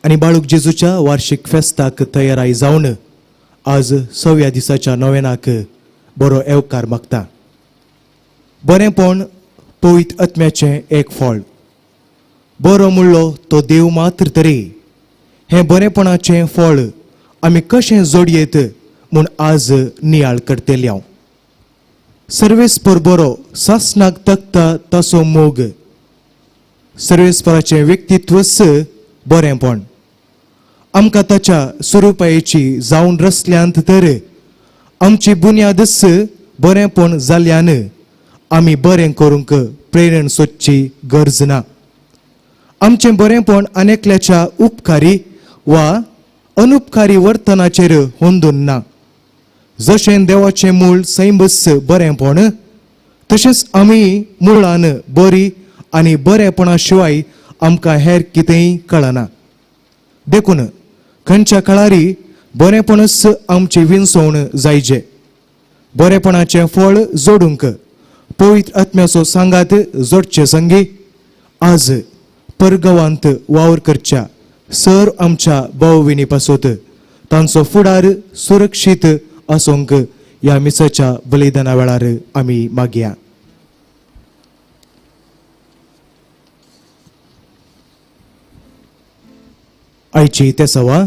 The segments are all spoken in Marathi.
आणि बाळूक जेजूच्या वार्षिक फेस्ताक तयाराई जावन आज 6व्या दिसाच्या नोवेनाक बरो येवकार मागता. बरेंपण पवित्र आत्म्याचें एक फळ. बरो म्हणलो तो देव मात्र तरी हे बरेपणाचें फळ आमी कशें जोडयेत म्हूण आज नियाळ करतेली हांव. सर्वेस्पर बरो सासणाक तकता तसो मोग. सर्वेस्पराचें व्यक्तित्वच बरेंपण. आमकां ताच्या स्वरुपायेची जावन रचल्यांत तर आमची बुन्यादच बरेंपण जाल्ल्यान आमी बरें करूंक प्रेरण सोदची गरज ना. आमचें बरेंपण आनेकल्याच्या उपकारी वा अनुपकारी वर्तनाचेर होंदून ना. जशें देवाचें मूळ सैमस बरेंपण तशेंच आमी मुळान बरी आनी बरेपणा शिवाय आमकां हेर कितेंय कळना. देखून खंयच्या काळारी बरेपणच आमची विंसवण जायचे. बरेपणाचें फळ जोडूंक पवित्र आत्म्याचो सांगात जोडचे संगी आज परगांवांत वावर करच्या सर आमच्या भाव भयणी पासत तांचो फुडार सुरक्षीत आसूंक ह्या मिसाच्या बलिदाना वेळार आमी मागया. आयची ते सवा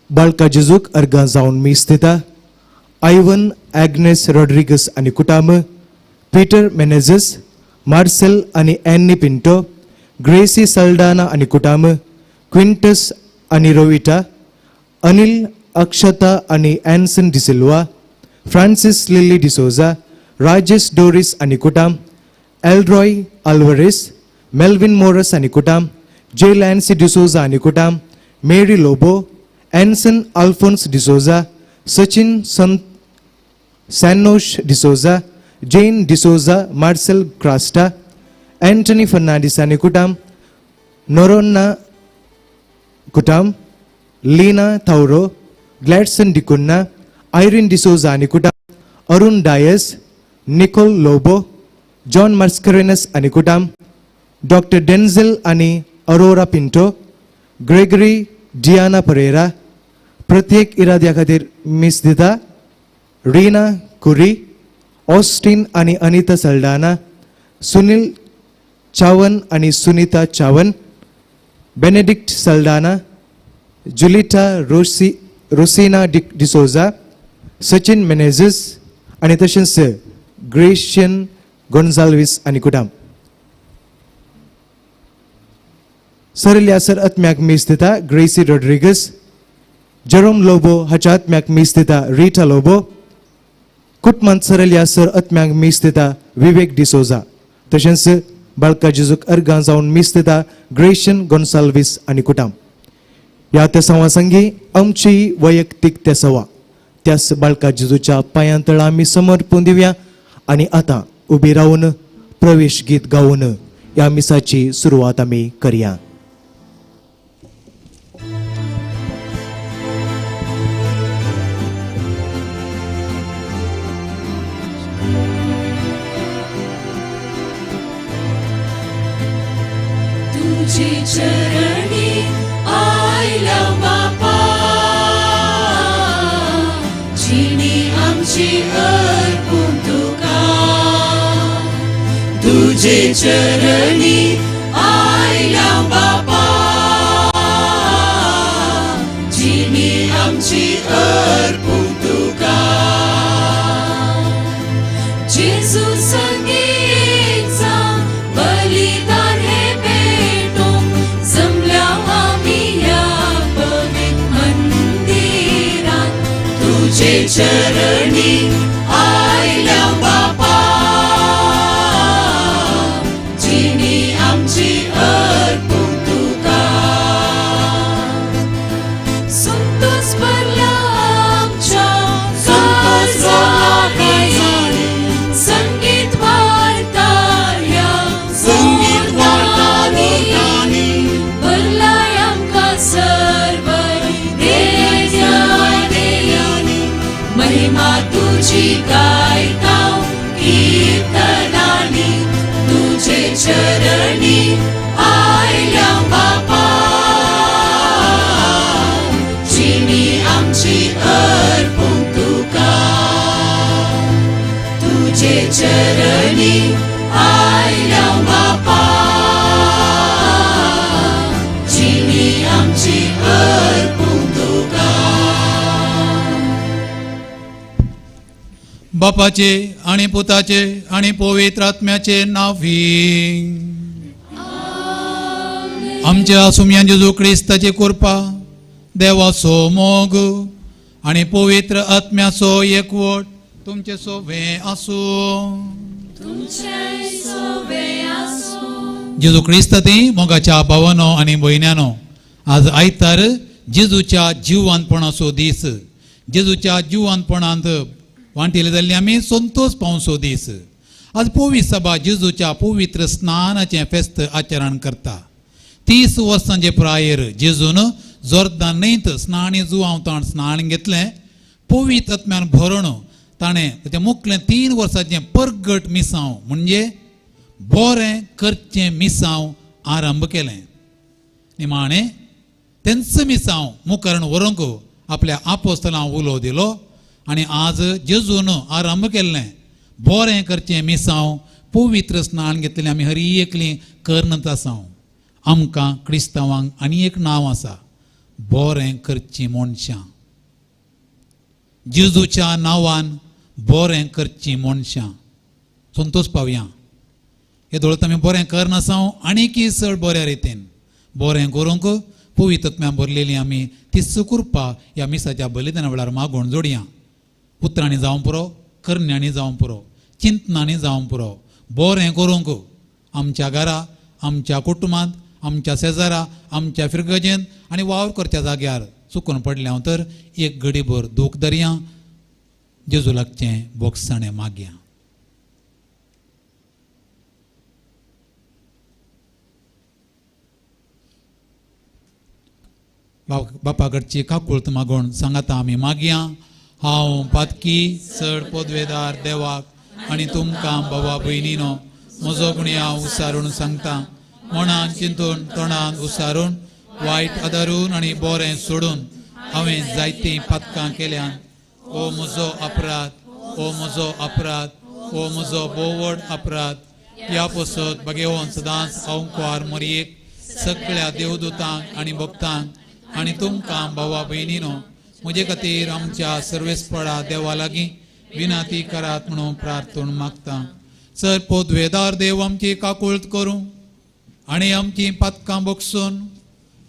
बाळका जेजूक अर्गां जावन मीस दिता. आयवन ॲग्नेस रॉड्रिगस आनी कुटाम, पीटर मेनेझस, मार्सेल आनी एन्नी पिंटो, ग्रेसी सल्डाना आनी कुटाम, क्विंटस आनी रोविटा, अनिल अक्षता आनी एन्सन डिसिल्वा, फ्रांसिस लिली डिसोजा, राजेश डोरिस आनी कुटाम, एल्रॉय आल्वरेस, मेल्विन मोरस आनी कुटाम, जे लॅन्सी डिसोजा आनी कुटाम, मेरी लोबो, एन्सन अल्फोन्स डिसोजा, सचिन सॅनोश डिसोजा, जेन डिसोजा, मार्सेल क्रास्टा, एंटनी फर्नांडिस आनी कुटाम, नोरोना कुटाम, लीना थाउरो, ग्लॅडसन डिकुन्ना, आयरिन डिसोजा आनी कुटाम, अरुण डायस, निकोल लोबो, जॉन मार्स्करेनस आनी कुटाम, डॉक्टर डेन्झल आनी अरोरा पिंटो, ग्रेगरी डियाना परेरा. प्रत्येक इराद्या खातीर मीस दिता. रीना कुरी, ऑस्टिन आनी अनिता सल्डाना, सुनील चावन आनी सुनीता चावन, बेनेडिक्ट सल्डाना, जुलिटा रोसिना डिसोजा, सचिन मेनेझस आनी तशेंच ग्रेशियन गोन्झाल्वीस आनी कुटाम. सरल्या सर आत्म्याक मीस दिता ग्रेसी रॉड्रिगस. जेरोम लोबो हाच्या आत्म्याक मीस दिता रिटा लोबो. कुटमांत सरल्या सर आत्म्याक मीस दिता विवेक डिसोजा. तशेंच बाळका जेजूक अर्गां जावन मीस दिता ग्रेशियन गोन्साल्वीस आनी कुटाम. ह्या तेसावा संगी आमची वैयक्तीक तेसावा त्याच बाळका जेजूच्या पांयां तळा आमी समर्पून दिवया आनी आतां उबी रावन प्रवेश गीत गावन ह्या मिसाची सुरवात आमी करया. तुझे चरणी आयला बापा, जिणी आमची अर्पून तुका. तुझे चरणी आयला बापा, जिणी आमची अर्पून तुका. जेजू संगी येचा बलिदान हे भेटूंक जमल्या आमी ह्या पवित्र मंदिरांत. तुझे चरणी आयल्या बापा, जिणी आमची अर्पून तुका. संतोष भरला आमच्या काळजांनी, संगीत वार्ता ह्या ओठांनी. भरलाय आमकां सर्व देयांनी. महिमा तुझी गायता कीर्तनांनी. तुझे चरणी आयल्या बापा, तुजे चरणी आयल्या बापा जिणी आमची अर्पून तुका बापाचे आणि पुताचे आणि पवित्र आत्म्याचे नावी आमच्या सुमया जेजू क्रिस्ताची कृपा देवाचो मोग आणि पवित्र आत्म्याचो एकवट तुमचे सोबे आसूं तुमचे सोबे आसूं जेजू क्रिस्त ती मोगाच्या भावानो आणि भयण्यानो आज आयतार जेजूच्या जिवानपणाचो दीस जेजूच्या जिवानपणांत वांटिले जाल्ली आमी संतोष पावसो दीस आज पवित्र सभा जेजूच्या पवित्र स्नानाचें फेस्त आचरण करता 30 वर्सांचे प्रायर जेजून जोर्दान न्हंयत स्नाणी जुवांवताण स्नान घेतलें पवित्र आत्म्यान भरून ताणें ताचें मुखलें 3 वर्सांचें परगट मिसांव म्हणजे बरें करचें मिसांव आरंभ केलें निमाणें तेंच मिसांव मुखारण व्हरूंक आपल्या आपोस्तलांक उलो दिलो आनी आज जेजून आरंभ केल्लें बरें करचें मिसांव पवित्र स्नान घेतलेलें आमी हरी एकलीं करनत आसांव आमकां क्रिस्तांवांक आनी एक नांव आसा बरें करचीं मनशां जेजूच्या नांवान बरें करचीं मनशां संतोष पावया हे दोळत आमी बरें करनासांव आनीकय चड बऱ्या रितीन बरें करूंक पवित्र आत्म्यान भरलेली आमी ती सुकृपा ह्या मिसाच्या बलिदाना वेळार मागून जोडया पुत्रांनी जावं पुरो करण्यांनी जावं पुरो चिंतनांनी जावं पुरो बरें करूंक आमच्या घरा आमच्या कुटुंबांत आमच्या शेजारा आमच्या फिरगजेंत आनी वावर करच्या जाग्यार चुकून पडल्या तर एक घडीभर दूख धरया जेजू लागचें बोगसाणें मागया बापा कडची काकुळत मागून सांगाता आमी मागया हांव पातकी चड पदवेदार देवाक आनी तुमकां भावा भयणीनो म्हजो गुणी हांव उसारून सांगता मनान चिंतून तोंडान उसारून वायट आदारून आनी बरें सोडून हांवें जायतीं पातकां केल्यान ओ म्हजो अपराध ओ म्हजो अपराध ओ म्हजो बोवड अपराध ह्या पसत बगेवोन सदांच अवंकार मरयेक सगळ्या देवदूतांक आनी भक्तांक आनी तुमकां भावा भयणीनो म्हजे खातीर आमच्या सर्वेस्पळा देवा लागीं विनाती करात म्हणून प्रार्थना मागता सर पोदवेदार देव आमची काकुळट करूं आनी आमची पातकां बगसून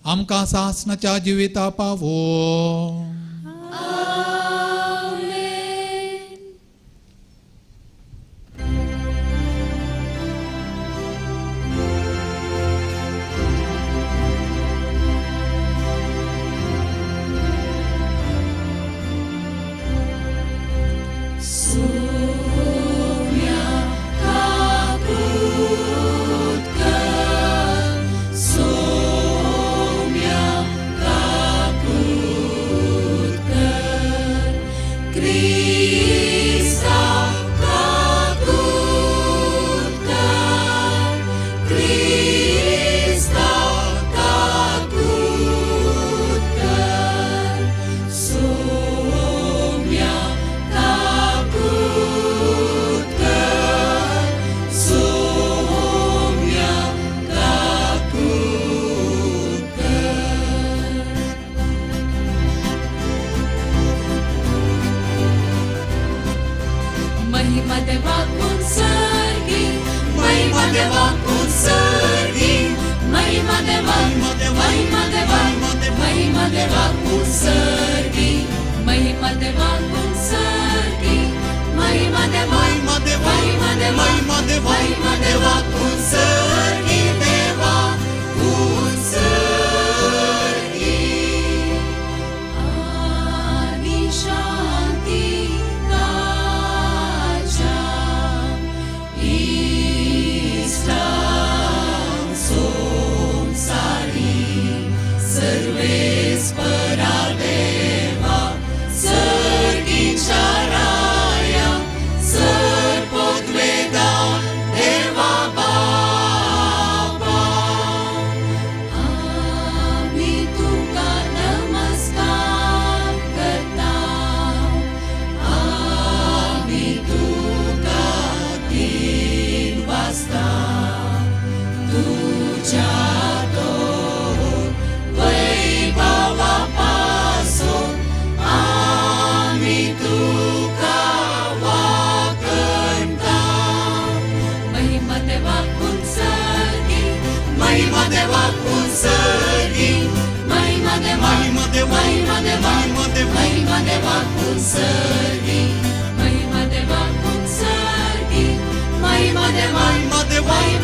आमकां सासणाच्या जिविता पावो सर्वेस्परा देवा सर्गी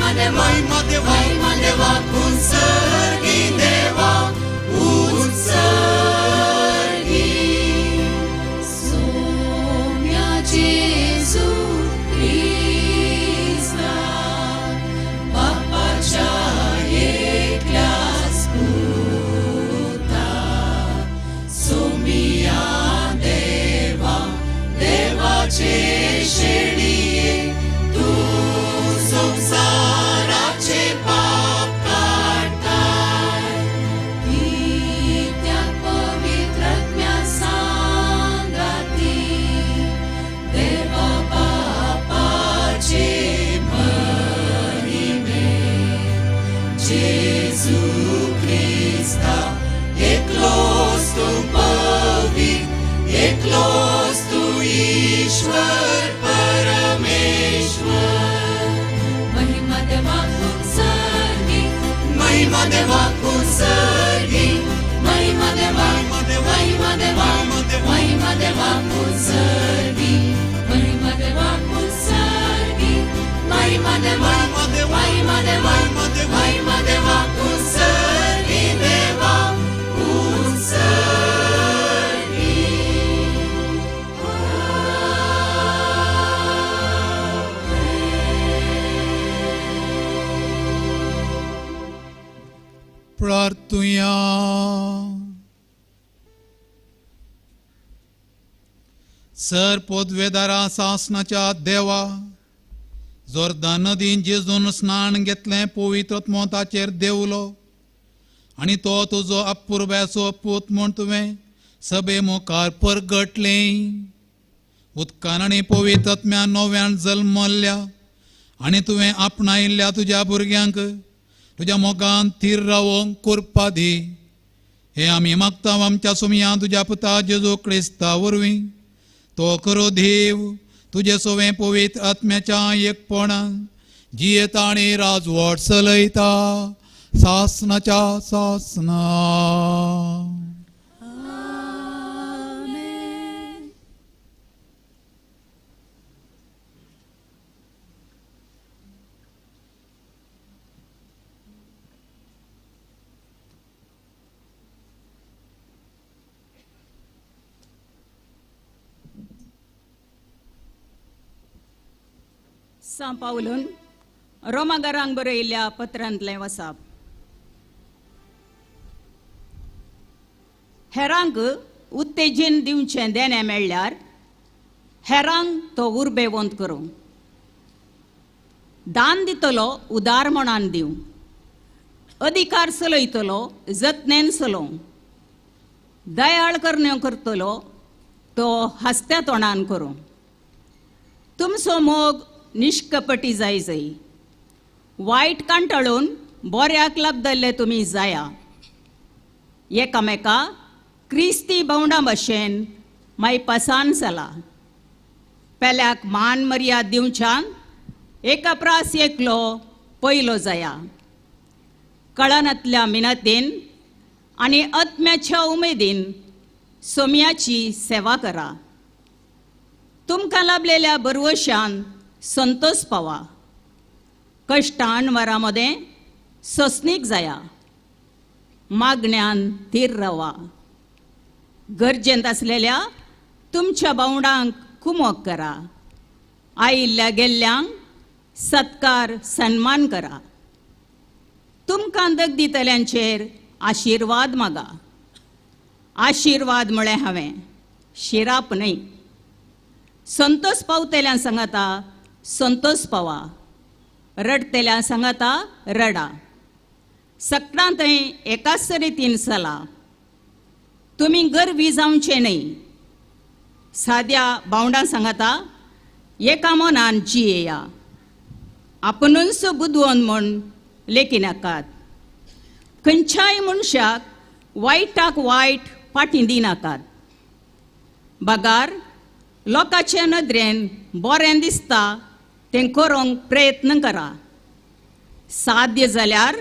महिमा देवा महिमा देवा उत्सर्गी देवा उत्सर्गी सोम्या जेजू ख्रिस्ता बापाच्या एकल्याच पुता सोमिया देवा देवाचे शेडिये तू संसाराचे पाप काढताय त्या पवित्रात्म्या सांगाती देवा बापाचे महिमे जेजू ख्रिस्ता एकलोच तू पवित्र एकलोच तू ईश्वर परमेश्वर महिमा देवा उत्सर्गी महिमा देवा उत्सर्गी महिमा देवा महिमा देवा महिमा देवा उत्सर्गी महिमा देवा उत्सर्गी महिमा देवा महिमा देवा महिमा देवा उत्सर्गी देवा उत्सर्गी प्रार्थुया. सर पोदवेदारा सासनाच्या देवा जोर्दान नदीन जेजून स्नान घेतलें पवित्र आत्मोताचेर देवलो आनी तो तुजो अपुरब्याचो पूत म्हूण तुवें सभे मुखार परगटलें उदकान आनी पवित्र आत्म्यान नव्यान जल्मल्ल्या आनी तुवें आपणायिल्ल्या तुज्या भुरग्यांक तुज्या मोगान थीर रावोंक कोरपा दी. हे आमी मागता आमच्या सुमया तुज्या पुता जेजू क्रिस्ता वरवीं. तो खरो देव तुजे सोवें पवित्र आत्म्याच्या एकपणान जियेता आनी राजवट चलयता सासनाच्या सासना. सा पावलून रोमागारांक बरयल्ल्या पत्रांतलें वचप. हेरांक उत्तेजन दिवचें देणें मेळ्ळ्यार हेरांक तो उर्बेवंत करूं. दान दितलो उदारमणान दिवं. अधिकार चलयतलो जतनेन चलोवं. दयाळ करण्यो करतलो तो हस्त्या तोंडान करूं. तुमचो मोग निश्कपटी जाय. वायट कांटाळून बऱ्याक लाभदल्ले तुमी जाया. एकामेका क्रिस्ती भावंडा भशेन मायपासान चला. पेल्याक मान मर्याद दिवच्यान एकाप्रास एकलो पयलो जाया. कळनातल्या मिनतीन आनी आत्म्याच्या उमेदीन सोम्याची सेवा करा. तुमकां लाभलेल्या बरवशान संतोष पावा. कश्टान वरांमध्ये ससनीक जाया. मागण्यान थीर रावा. गरजेंत असलेल्या तुमच्या भावंडांक कुमोग करा. आयिल्ल्या गेल्ल्यांक सत्कार सन्मान करा. तुमकां दग दितल्यांचेर आशिर्वाद मागा. आशिर्वाद म्हळें हांवें, शिराप न्हय. संतोष पावतेल्यां सांगाता संतोष पावा. रडतेल्यां सांगाता रडा. सगळां थंय एकाच रितीन चला. तुमी गर्वी जावचें न्हय. साद्या भावंडां सांगाता एका मनान जियेया. आपणूच बुदवंत म्हूण लेखी नाकात. खंयच्याय मनशाक वायटाक वायट फाटीं दिनाकात. बगार लोकांचे नदरेन बरें दिसता तें करूंक प्रयत्न करा. साध्य जाल्यार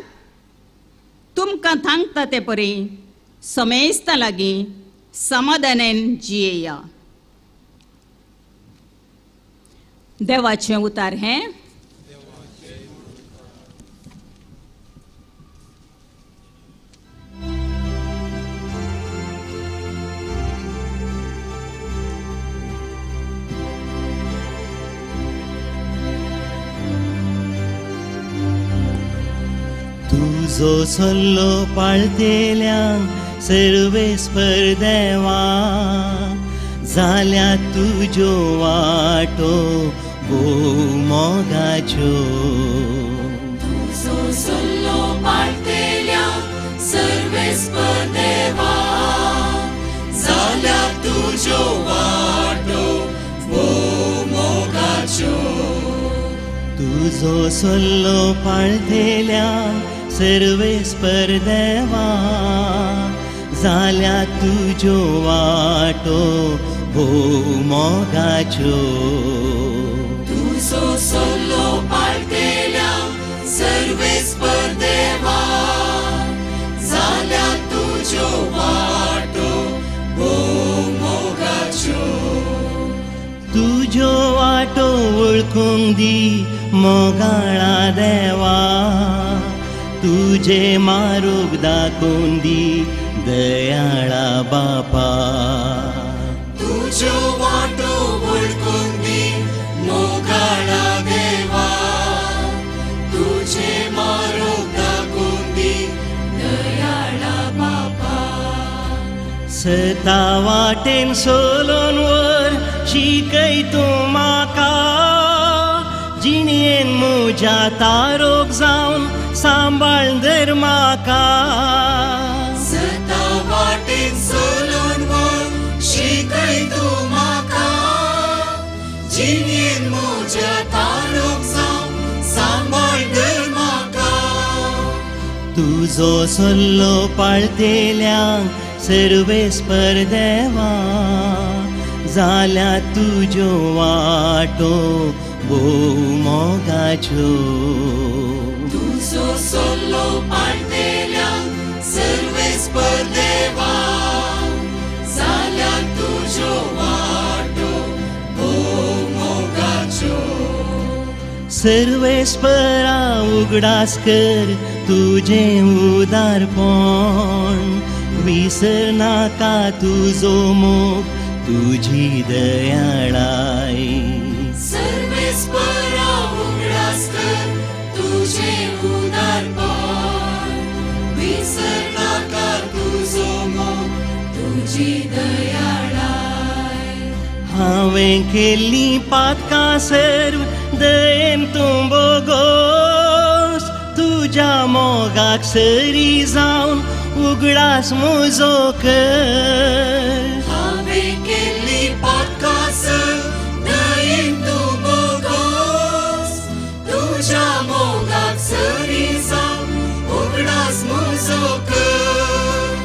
तुमकां थांगता ते परी समेस्ता लागीं समाधानान जियेया. देवाचें उतार हें. तुझो सल्लो पाळतेल्यांक सर्वेस्पर देवा जाल्या तुज्यो वाटो भोव मोगाच्यो तुझो सल्लो पाळतेल्या सर्वेस्पर देवा जाल्या तुज्यो वाटो भोव मोगाच्यो तुझो सल्लो पाळतेल्यांक सर्वेस्पर देवा जाल्या तुज्यो वाटो भोव मोगाच्यो तुझो सल्लो पाळतेल्या सर्वेस्पर देवा जाल्या तुज्यो वाटो भोव मोगाच्यो तुज्यो वाटो वळखूंक दी मोगाळा देवा तुजे मारूक दाखोवन दी दयाळा बापा तुज्यो वाटो वळखून दी मोगाळा देवा तुजे मारूक दाखोवन दी दयाळा बापा सता वाटेन सोलोन वर शिकय तूं म्हाका जिणेन म्हज्या तारोक जावन सांबाळ धर म्हाका सता वाटेन सोलून वर शिकय तूं म्हाका जिणेन म्हज्या तारोक जावन सांबाळ धर म्हाका तुजो सल्लो पाळतेल्यांक सर्वेस्पर देवा जाल्या तुज्यो वाटो भोव मोगाच्यो तुझो सल्लो पाळतेल्या सर्वेस्पर देवा जाल्या तुज्यो वाटो भोव मोगाच्यो सर्वेस्परा उगडास कर तुजें उदारपण विसर नाका तुजो मोग तुजी दयाळाय सर्वेस्परा उगडास कर तुजें उदारपण विसर नाका तुजो मोग तुजी दयाळाय हांवें केल्लीं पातकां सर्व दयेन तूं बोगोस तुज्या मोगाक सरी जावन उगडास म्हजो कर हांवें केल्लीं पातकां सर्व दयेन तूं बोगोस तुज्या मोगाक सरी जावन उगडास म्हजो कर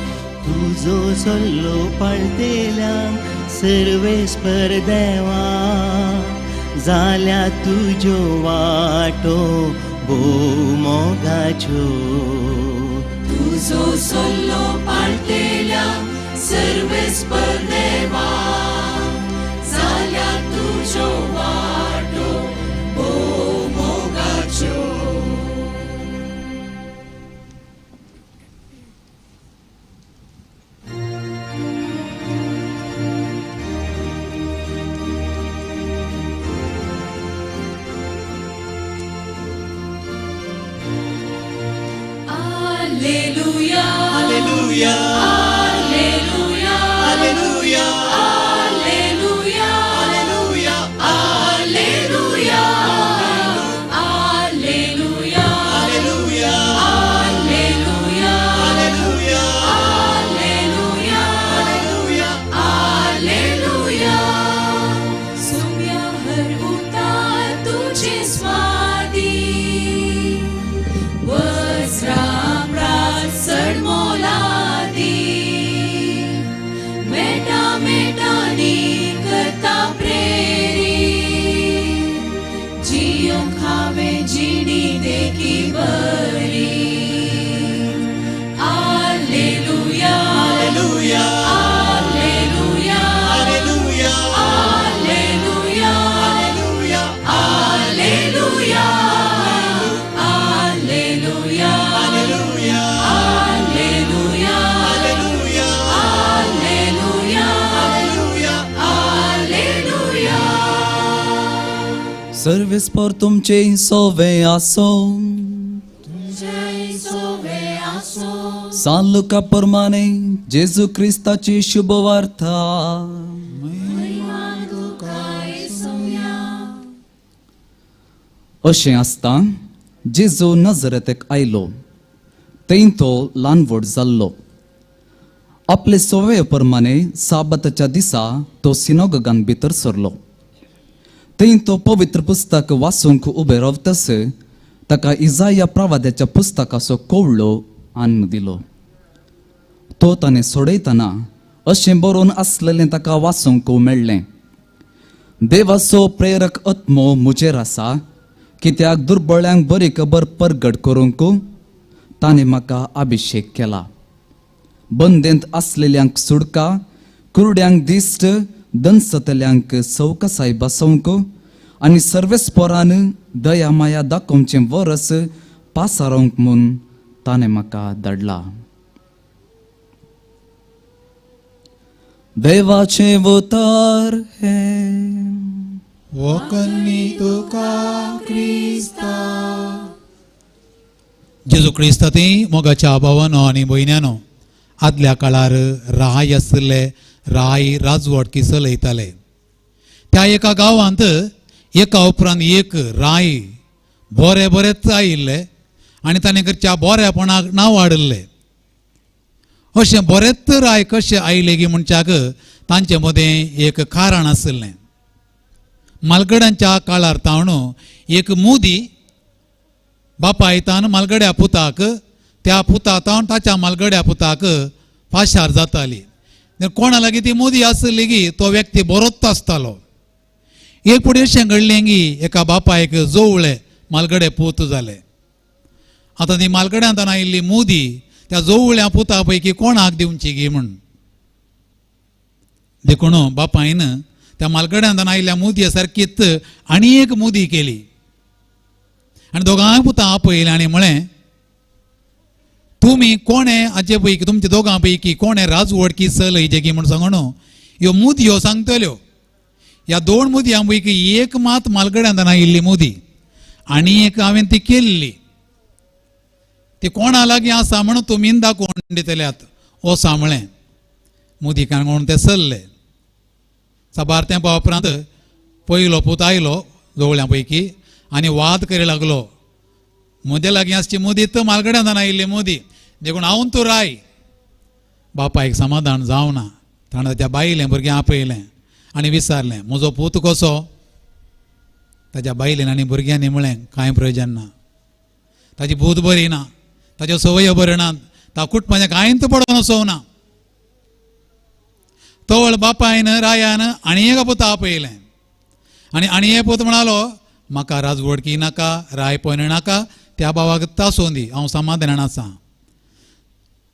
तुजो सल्लो पाळतेल्यांक सर्वेस्पर देवा जाल्या तुज्यो वाटो भोव मोगाच्यो तुझो सल्लो पाळतेल्या सर्वेस्पर देवा जाल्या तुज्यो वाटो भोव मोगाच्यो Alleluia, Alleluia, Alleluia, Alleluia, Alleluia, Alleluia, Alleluia, Alleluia, Alleluia, Alleluia, Alleluia, Alleluia, Alleluia. Alleluia. सुम्या हर उतार तुझे स्वादी वज्राम राज सडमोलादी मेटा मेटानी करता प्रेरी जियो खावे जिणी देखी बरी Alleluia, Alleluia, Alleluia, Alleluia, Alleluia, Alleluia, Alleluia, Alleluia, Alleluia, Alleluia, Alleluia, Alleluia, Alleluia. सर्वेस्पर तुमचे सोवे आसो जय सोवे सान लुका प्रमाणे जेजू क्रिस्ताची शुभवार्ता. अशें आसता जेजू नजरेतेक आयलो. थंय तो ल्हानवड जाल्लो. आपले सवये प्रमाणे साबाताच्या दिसा तो सिनोगोगान भितर सरलो. थंय तो पवित्र पुस्तक वाचूंक उबे रावतस ताका इजाया प्रवाद्याच्या पुस्तकाचो कोवळो आन्न दिलो. तो ताणें सोडयतना अशें बरोवन आसलेलें ताका वाचूंक मेळ्ळें. देवाचो प्रेरक आत्मो मुजेर आसा, कित्याक दुर्बळ्यांक बरी खबर परगट करूंक ताणें म्हाका अभिशेक केला. बंदेंत आसलेल्यांक सुडका, कुरड्यांक दिश्ट, दंसतल्यांक सवकासाय बसोवंक आनी सर्वेस्परान दया माया दाखोवचें वरस पासारोवंक म्हूण ताणें म्हाका धाडला. देवाचे अवतार हे वोकन्नी तुका क्रिस्ता. जेजू क्रिस्ताती मोगाच्या भावानो आनी भयण्यानो, आदल्या काळार राय आसले राय राजवट चलयताले. त्या एका गांवांत एका उपरांत एक राय बरे बरेच आयिल्ले आनी ताणें कडच्या बऱ्यापणाक नांव हाडले. अशें बरेच राय कशें आयले गी म्हणच्याक तांचे मदें एक कारण आसलें. मालगड्यांच्या काळार तावणो एक मुदी बापायतान मालगड्या पुताक, त्या पुतातावन ताच्या मालगड्या पुताक पाशार जाताली. कोणा लागीं ती मुदी आसली गी तो व्यक्ती बरोच आसतालो. एक फुडें अशें घडलें गी एका बापायक जवळे मालगडे पूत जाले. आतां ती मालगड्यांत आयिल्ली मुदी त्या जवळ्या पुता पैकी कोणाक दिवची गी म्हूण देखून बापायन त्या मालगड्यांत आयिल्ल्या मुदये सारकीच आनी एक मुदी केली आनी दोगांय पुतां आपयलें आनी म्हळें, तुमी कोणे हाचे पैकी तुमच्या दोगां पैकी कोणे राजवडकी चलयचे गी म्हूण सांगून ह्यो मुदयो सांगतल्यो. ह्या दोन मुदयां पैकी एक मात मालगड्यांत आयिल्ली मुदी आनी एक हांवें ती केल्ली. ती कोणा लागीं आसा म्हणून तुमी दाखोवन दितल्यात ओ सांबळें. मुदिकान म्हणून ते चल्ले. साबार तेंपा उपरांत पयलो पूत आयलो जवळ्यां पैकी आनी वाद करूं लागलो. म्हजे लागीं आसची मुदी तर मालगड्यांत आयिल्ली मुदी, देखून हांव तूं राय. बापायक समाधान जावना. ताणें ताच्या बायलें भुरग्यां आपयलें आनी विचारलें, म्हजो पूत कसो? ताच्या बायलेन आनी भुरग्यांनी म्हळें, कांय प्रयोजन ना. ताची भूत बरी ना, ताच्यो सवयो बऱ्यो नात, ता कुटपाचें कांयच पडोन वचोवना. तवळ बापायन रायान आनी एक पूत आपयलें आनी एक पूत म्हणालो, म्हाका राजवडकी नाका, राय पयण नाका, त्या भावाक तासोवन दी, हांव समाधानान आसा.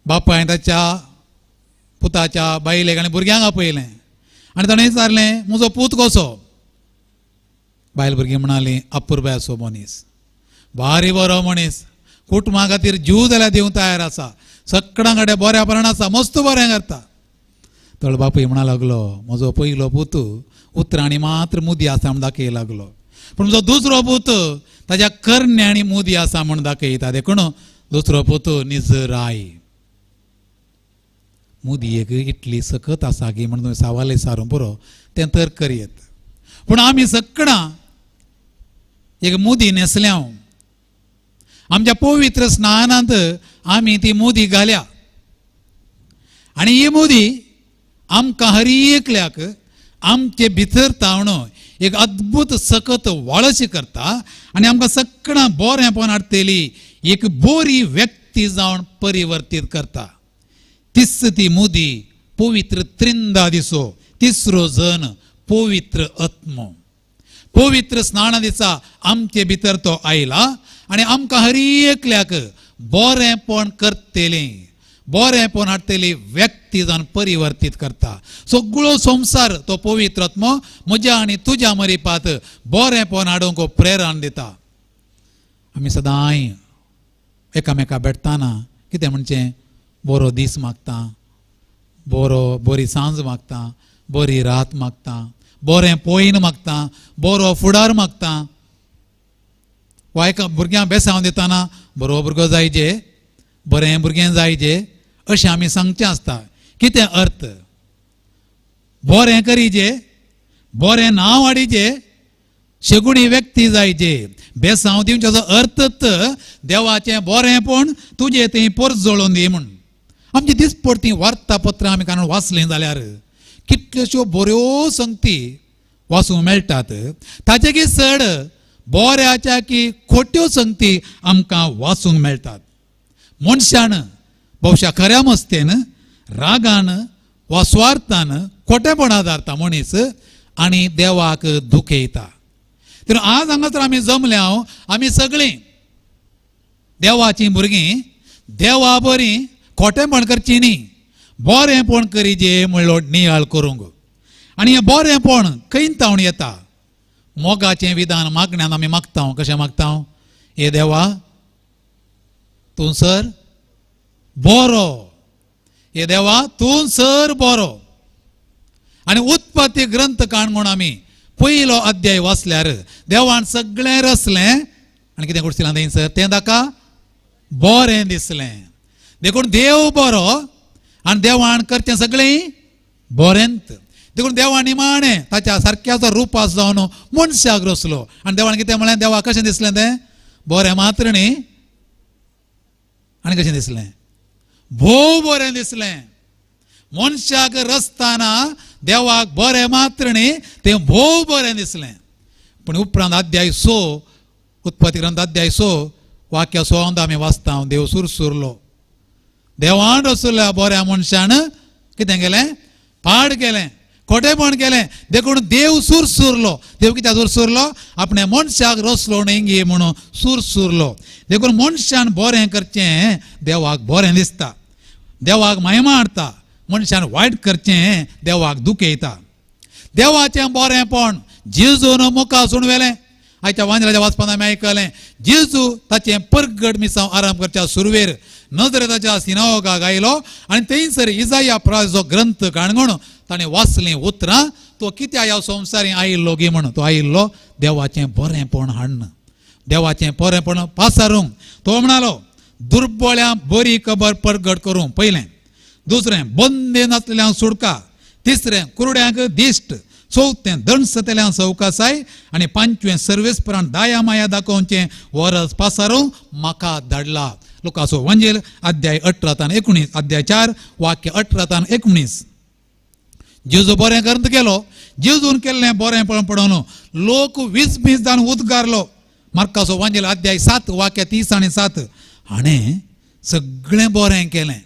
बापायन ताच्या पुताच्या बायलेक आनी भुरग्यांक आपयलें आनी ताणें विचारलें, म्हजो पूत कसो? बायल भुरगीं म्हणालीं, अपुरबायचो मनीस, भारी बरो मनीस, कुटुंबा खातीर जीव जाल्यार दिवंक तयार आसा, सगळ्यां कडेन बऱ्यापणान आसा, मस्त बरें करता. तळ बापूय म्हणा लागलो, म्हजो पयलो पूत उतरांनी मात्र मुदी आसा म्हूण दाखय लागलो, पूण म्हजो दुसरो पूत ताच्या करण्यांनी मुदी आसा म्हूण दाखयता. देखून दुसरो पूत निज राय. मुदयेक इतली सकत आसा की म्हणून तुमी सवाल विचारूं पुरो तें तर करयत. पूण आमी सगळां एक मुदी नेसल्या. आमच्या पवित्र स्नानांत आमी ती मुदी घाल्या आनी ही मुदी आमकां हर एकल्याक आमचे भितर तावणो एक अद्भुत सकत वळशी करता आनी आमकां सगळां बरेंपण हाडटली एक बरी व्यक्ती जावन परिवर्तीत करता. तिस ती मुदी पवित्र त्रिंदा दिसो, तिसरो जन पवित्र आत्मो. पवित्र स्नाना दिसा आमचे भितर तो आयला आनी आमकां हर एकल्याक बरेंपण करतलें, बरेंपण हाडटली व्यक्ती जावन परिवर्तीत करता. सगळो संवसार तो पवित्र आत्मो म्हज्या आनी तुज्या मरिपात बरेंपण हाडूंक प्रेरण दिता. आमी सदांय एकामेका भेटताना कितें म्हणचें, बरो दीस मागता, बरी सांज मागता, बरी रात मागता, बरें पयन मागता, बरो फुडार मागता. वा एका भुरग्यांक बेसांव दिताना बरो भुरगो जायचे, बरें भुरगें जायचें, अशें आमी सांगचें आसता. कितें अर्थ? बरें करीजे, बरें नांव हाडिजे, शेगुणी व्यक्ती जायचे, बेसांव दिवच्याचो अर्थच देवाचें बरेंपण तुजें थंय परत जोडून दी म्हूण. आमची दिसपडती वार्तापत्रां आमी कारण वाचलीं जाल्यार कितल्योश्यो बऱ्यो संगती वाचूंक मेळटात. ताचे चड बऱ्याच्या की खोट्यो संगती आमकां वाचूंक मेळटात. मनशान भोवशा खऱ्या मस्तेन, रागान वा स्वार्थान खोटेपणां जाता मनीस आनी देवाक दुखयता. तर आज हांगासर आमी जमल्या, आमी सगळीं देवाचीं भुरगीं, देवा बरीं खोटेपण करची न्ही, बरेंपण करीजे म्हणलो नियाळ करूंक. आनी हें बरेंपण खंय तावन येता? मोगाचें विधान मागण्यान आमी मागता. कशें मागता? हे देवा तूं सर बरो, हे देवा तूं सर बरो. आनी उत्पत्ती ग्रंथ काण म्हूण आमी पयलो अध्याय वाचल्यार देवान सगळें रचलें आनी कितें करतलें थंयसर तें ताका बरें दिसलें. देखून देव बरो आनी देवान करचें सगळें बरेंत. देखून देवान निमाणें ताच्या सारक्याचो रुपास जावन मनशाक रचलो. आनी देवान कितें म्हळें? देवा कशें दिसलें तें? बरें मात्र न्ही, आनी कशें दिसलें? भोव बरें दिसलें. मनशाक रचतना देवाक बरें मात्र न्ही, तें भोव बरें दिसलें. पूण उपरांत अध्याय 6, उत्पत्ती ग्रंथ अध्याय 6 वाक्य 6 आमी वाचता. देव सुरसुरलो. देवान रचल्या बऱ्या मनशान कितें केलें? पाड केलें, खोटेपण केलें. देखून देव सुरसुरलो. देव कित्याक सुरसुरलो? आपणे मनशाक रचलो न्ही गे म्हणून सुरसुरलो. देखून मनशान बरें करचें देवाक बरें दिसता, देवाक महिमा हाडटा. मनशान वायट करचें देवाक दुखयता. देवाचें बरेंपण जेजून मुखार सुणवेलें. आयच्या वांजलाच्या वाचपान आमी आयकलें, जेजू ताचें परगट मिसांव आराम करच्या सुरवेर नजरेताच्या सिनागोगाक आयलो आनी थंयसर इजाया प्रवादीचो ग्रंथ काणगून ताणें वाचलीं उतरां. तो कित्याक ह्या संवसारीं आयिल्लो गे म्हणून? तो आयिल्लो देवाचें बरेंपण हाडून, देवाचें बरेंपण पासारूंक. तो म्हणालो दुर्बळ्यांक बरी खबर परगट करूंक पयलें, दुसरें बंदेन आसलेल्यांक सुटका, तिसरें कुरड्यांक दिश्ट, चवथें दंडसतेल्यांक सवकासाय आनी पांचवें सर्वेस्परांत दया माया दाखोवचें वरस पासारूंक म्हाका धाडला. लुकाचो वंजेल अध्याय 18-19, अध्याय 4 वाक्य 18-19. जेजू बरें ग्रंथ केलो. जेजून केल्लें बरेंपण पळोवन लोक वीस जावन उदगारलो. मार्काचो वंजेल अध्याय 7 वाक्य 30 आनी 7. हाणें सगळें बरें केलें,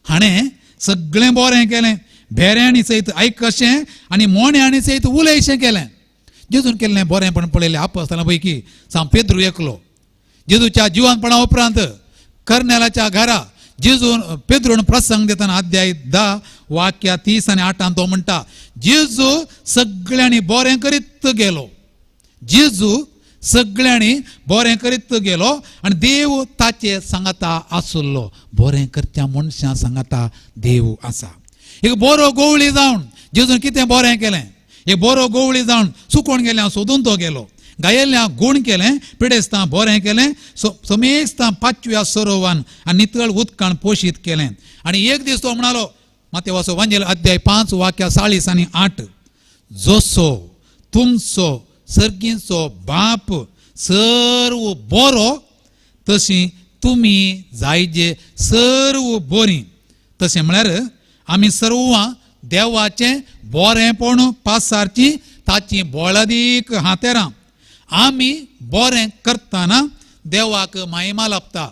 हाणें सगळें बरें केलें, भेऱ्यांनी सयत आयकशें आनी मोण्यानी सयत उलयशें केलें. जेजून केल्लें बरेंपण पळयलें आपोस्तलां पैकी सांव पेद्रू एकलो. जेजूच्या जिवंतपणा उपरांत कर्नेलाच्या घरा जेजून पेद्रून प्रसंग दितना अध्याय 10 वाक्य 30 आनी 8 तो म्हणटा, जेजू सगळ्यांनी बरें करीत गेलो. जेजू सगळ्यांनी बरें करीत गेलो आनी देव ताचे सांगाता आसलो. बरें करच्या मनशां सांगाता देव आसा. एक बरो गवळी जावन जेजून कितें बरें केलें? एक बरो गवळी जावन सुकोवन गेल्यां सोदून तो गेलो, गायल्ल्यां गूण केलें, पिडेस्तां बरें केलें, समेस्तां 5व्या सरोवान आनी नितळ उदकान पोशीत केलें. आनी एक दीस तो म्हणालो, मातेवाचो वंजेल अध्याय 5 वाक्य 40 आनी 8, जसो तुमचो सर्गीचो बाप सर्व बरो तशी तुमी जायजे सर्व बरीं. तशें म्हळ्यार आमी सर्वां देवाचें बरेंपण पासारची ताची बोळादीक हातेरां आमी बरें करतना देवाक महिमा लाभता.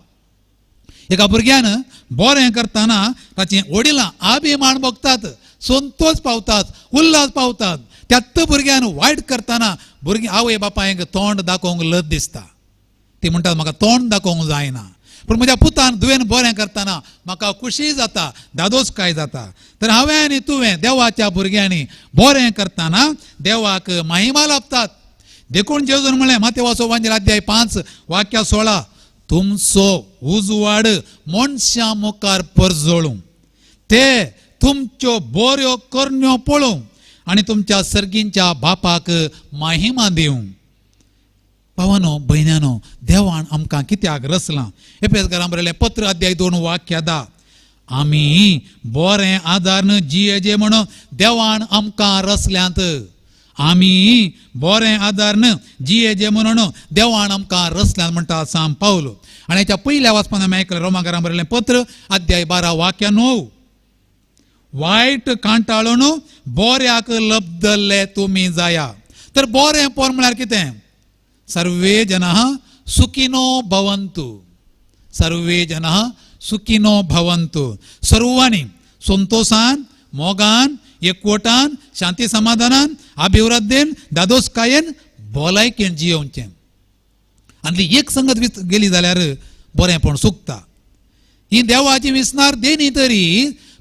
एका भुरग्यान बरें करतना ताचें वडिलां अभिमान भोगतात, संतोष पावतात, उल्हास पावतात. त्याच भुरग्यान वायट करतना भुरगीं आवय बापायक तोंड दाखोवंक लज दिसता. ती म्हणटात म्हाका तोंड दाखोवंक जायना. पूण म्हज्या पुतान तुवें बरें करतना म्हाका खुशी जाता, दादोसकाय जाता. तर हांवें आनी तुवें देवाच्या भुरग्यांनी बरें करतना देवाक महिमा लाभतात. देखून जेजून म्हळें मातेवाचो वंजेल अध्याय 5 वाक्य 16, तुमचो उजवाड मनशां मुखार परजळूं, ते तुमच्यो बऱ्यो करण्यो पळोवंक आनी तुमच्या सर्गींच्या बापाक महिमा दिवंक. भावानो भयण्यानो, देवान आमकां कित्याक रचलां? एफेसकारांक बरयलें पत्र अध्याय 2 वाक्य 10, आमी बरें आदारन जियेजे म्हणून देवान आमकां रचल्यांत. आमी बरें आदारन जियेजे म्हणून देवान आमकां रचल्यांत म्हणटा सांत पावलो. आनी हेच्या पयल्या वाचपान आमी आयकलें रोमाकारांक बरयलें पत्र अध्याय 12 वाक्य 9. वायट कांटाळून बऱ्याक लब्धले तुमी जाया. तर बरेंपण म्हळ्यार कितें? सर्वे जनाः सुखिनो भवन्तु. सर्वे जनाः सुखिनो भवन्तु. सर्वांनी संतोषान, मोगान, एकवटान, शांती समाधानान, अभिवृद्धीन, दादोसकायेन, भलायकेन जियोवचें. आनी एक संगत गेली जाल्यार बरेंपण सुकता. ही देवाची विस्नार देणी तरी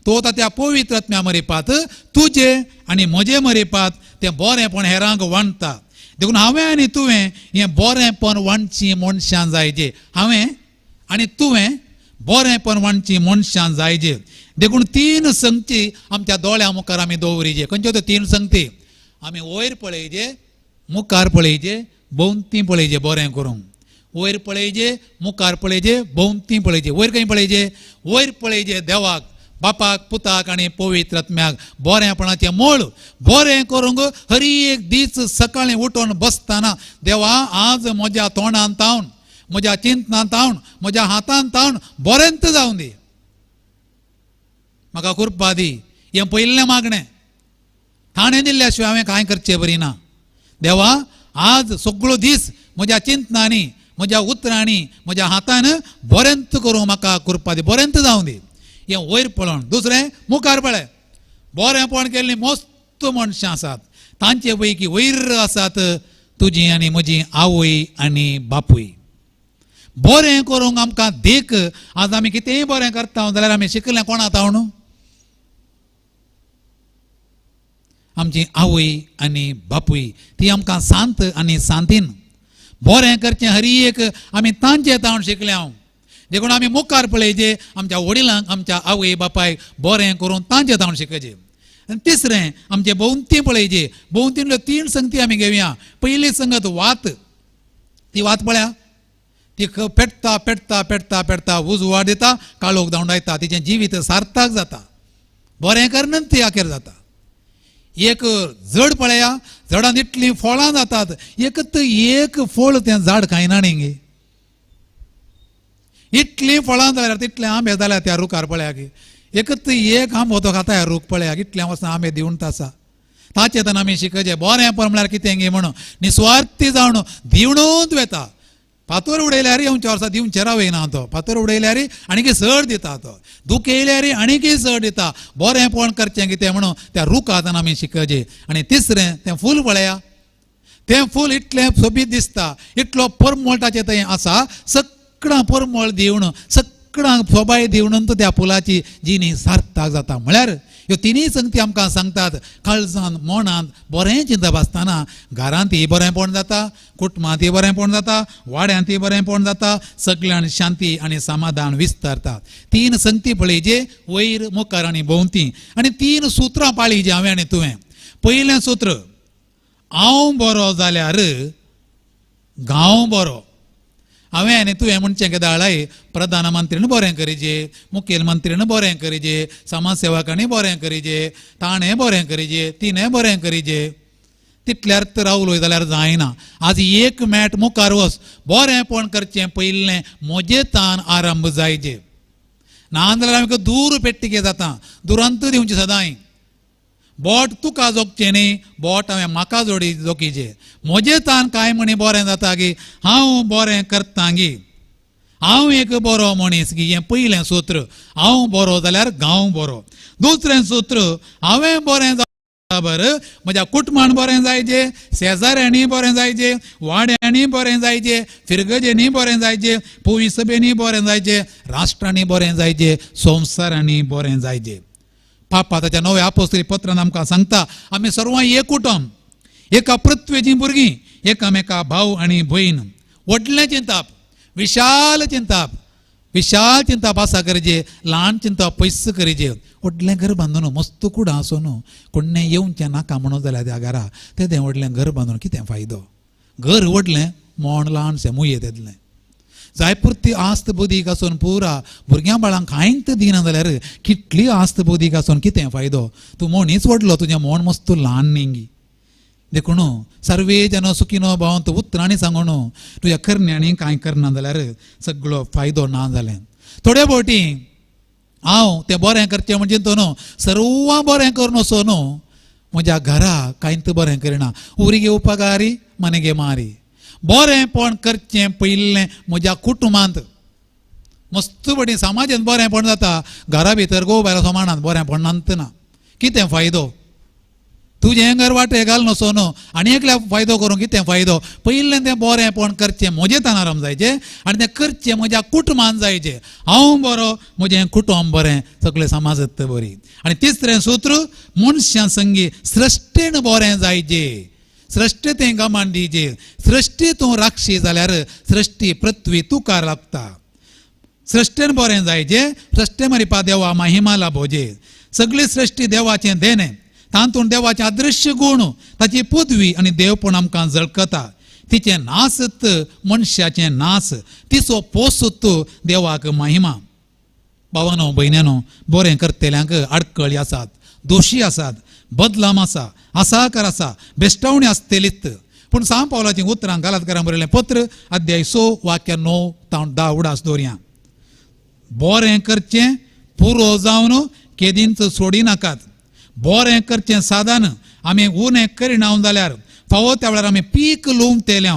तो त्या पवित्र आत्म्या मरेपात तुजे आनी म्हजे मरेपात तें बरेंपण हेरांक वांडटा. देखून हांवें आनी तुवें हें बरेंपण वांडची मनशां जायजे. हांवें आनी तुवें बरेंपण वांडची मनशां जायजे. देखून 3 संगती आमच्या दोळ्या मुखार आमी दवरिजे. खंयच्यो त्यो 3 संगती? आमी वयर पळयजे, मुखार पळयजे, भोंवती पळयजे बरें करूंक. वयर पळयजे, मुखार पळयजे, भोंवती पळयजे. वयर खंय पळयजे? वयर पळयजे देवाक, बापाक, पुताक आनी पवित्र आत्म्याक बरेंपणाचें मोळ बरें करूंक हर एक दीस सकाळीं उठोन बसतना देवा आज म्हज्या तोंडांत तावन, म्हज्या चिंतनांत तावन, म्हज्या हातांत तावन बरेंत जावं दी. म्हाका कृपा दी. हें पयलें मागणें. ताणें दिल्ल्या शिवाय हांवें कांय करचें बरी ना. देवा आज सगळो दीस म्हज्या चिंतनांनी, म्हज्या उतरांनी, म्हज्या हातान बरेंत करूंक म्हाका कृपा दी. बरेंत जावं दी. हें वयर पळोवन. दुसरें मुखार पळय. बरेंपण केल्लीं मस्त मनशां आसात. तांचे पैकी वयर आसात तुजी आनी म्हजी आवय आनी बापूय. बरें करूंक आमकां देख. आज आमी कितेंय बरें करता जाल्यार आमी शिकलें कोणाक न्हू? आमची आवय आनी बापूय. ती आमकां सांत आनी सांतीन बरें करचें हर एक आमी तांचे तावन शिकले. हांव देखून आमी मुखार पळयजे, आमच्या वडिलांक, आमच्या आवय बापायक बरें करून तांचे तावन शिकचे. आनी तिसरें आमचे भोंवती पळयजे. भोंवतींतल्यो 3 संगती आमी घेवया. पयली संगत वात. ती वात पळया. ती पेटता पेटता पेटता पेटता उजवाड दिता, काळोख धांवडायता. तिचें जिवीत सार्थक जाता. बरें करनच ती आखेर जाता. एक झाड पळया. झाडांत इतलीं फळां जातात. एक फळ तें झाड खायना न्ही गे. इतलीं फळां जाल्यार तितले आंबे जाल्यार त्या रुखार पळयाक. एक आंबो तो खाता ह्या रूख पळयाक. इतल्या वचून आंबे दिवन आसा. ताचेतन आमी शिकचे बरेंपण म्हळ्यार कितें गे म्हणून निस्वार्थी जावन दिवनूच वेता. फातर उडयल्यार येवच्या वर्सा दिवचे रावयना तो. फातर उडयल्यार आनीक चड दिता तो. दूख येयल्यार आनीक चड दिता. बरेंपण करचें कितें म्हणून त्या रुखांतन आमी शिकचे. आनी तिसरें तें फूल पळया. तें फूल इतलें सोबीत दिसता. इतलो परमळ ताचें थंय आसा. सगळां परमळ दिवन, सगळांक सोबाय दिवनूच त्या फुलाची जिणी सार्थक जाता. म्हळ्यार ह्यो 3 संगती आमकां सांगतात काळजांत, मनांत बरें चिंतप आसतना घरांतय बरेंपण जाता, कुटुंबांतय बरेंपण जाता, वाड्यांतय बरेंपण जाता, सगळ्यान शांती आनी समाधान विस्तारता. 3 संगती पळयजे वयर, मुखार आनी भोंवती. आनी 3 सुत्रां पाळीजे हांवें आनी तुवें. पयलें सूत्र हांव बरो जाल्यार गांव बरो. हांवें आनी तुवें म्हणचें केदाळाय प्रधानमंत्रीन बरें करीजे, मुखेलमंत्रीन बरें करीजे, समाजसेवकांनी बरें करीजे, ताणें बरें करीजे, तिणें बरें करीजे. तितल्यार तर रावलोय जाल्यार जायना. आज एक मॅट मुखार वच. बरेंपण करचें पयलें मोजेतान आरंभ जायजे. नाजाल्यार आमकां दूर पेट्टिके जाता. दुरांत दिवची सदांय. बोट तुका जोगचें न्ही, बोट हांवें म्हाका जोकिजे. मोजेतान कांय म्हणी बरें जाता गे. हांव बरें करता गे. हांव एक बरो मनीस गे. हें पयलें सूत्र. हांव बरो जाल्यार गांव बरो. दुसरें सूत्र हांवें बरें बरं म्हज्या कुटुंबान बरें जायजे, शेजाऱ्यांनी बरें जायजे, वाड्यांनी बरें जायजे, फिरगजेनी बरें जायजे, पोवी सभेनी बरें जायजे, राष्ट्रांनी बरें जायजे, संवसारांनी बरें जायजे. पापा ताच्या नव्या अपोस्तली पत्रान आमकां सांगता आमी सर्वां एक कुटुंब, एका पृथ्वेचीं भुरगीं, एकामेका भाव आनी भयण. व्हडलें चिंतप, विशाल चिंतप, विशाल चिंतप आसा गरजे. ल्हान चिंतप पयस करीजे. व्हडलें घर बांदून मस्त कुडां आसून कोणें येवचें नाका म्हणून जाल्यार त्या घरा तें व्हडलें घर बांदून कितें फायदो. घर व्हडलें मोण ल्हानशें मुये तेदलें. जाय पुरती आस्त बुदीक आसून पुरा भुरग्यां बाळांक कांयच दिना जाल्यार कितली आस्त बुदीक आसून कितें फायदो. तूं मोणीच व्हडलो, तुजें मोण मस्त ल्हान नेंगी देखून सर्वे जन सुखीनो भावंत उतरांनी सांगून तुज्या करण्यांनी कांय करना जाल्यार सगळो फायदो ना जालें. थोड्या फावटी हांव तें बरें करचें म्हणजे तो न्हू सर्व बरें करून असो न्हू म्हज्या घरा कांयच बरें करिना. उरिगे उपकारी मनेगे मारी. बरेंपण करचें पयलें म्हज्या कुटुंबांत मस्त बडी समाजांत बरेंपण जाता, घरा भितर गो भायर समानांत बरेंपण नांतना कितें फायदो. तुजें घर वाटे घाल नसो न्हू आनी एकल्या फायदो करूंक कितें फायदो. पयलें तें बरेंपण करचें म्हजें तनाराम जायचें आनी तें करचें म्हज्या कुटुंबांत जायचें. हांव बरो, म्हजें कुटुंब बरें, सगळें समाजत बरी. आनी तिसरें सूत्र मनशां संगी सृश्टेन बरें जायचें. सृश्टी तें गमान दिजें. सृश्टी तूं राखशी जाल्यार सृश्टी पृथ्वी तुका लागता. सृश्टेन बरें जायचें. सृश्टे मारिपा देवा महिमा लाभोजे. सगळी सृश्टी देवाचें देणें. तातूंत देवाचे अदृश्य गुण, ताची पदवी आनी देवपण आमकां झळकता. तिचें नासत मनशाचें नास, तिचो पोसत देवाक महिमा. भावानो भयण्यानो, बरें करतल्यांक आडकळी आसात, दोशी आसात, बदलाम आसाकार आसा, बेश्टावणी आसतलीच. पूण सांव पावलाची उतरां गलातकारांक बरयलें पत्र अध्याय 6 वाक्य 9 ते 10 उडास दवरया. बरें करचें पुरो जावन केदींच सोडी नाकात. बरें करचें साधन आमी उणें करिना जाल्यार फावो त्या वेळार आमी पीक लुवंक तेल्या.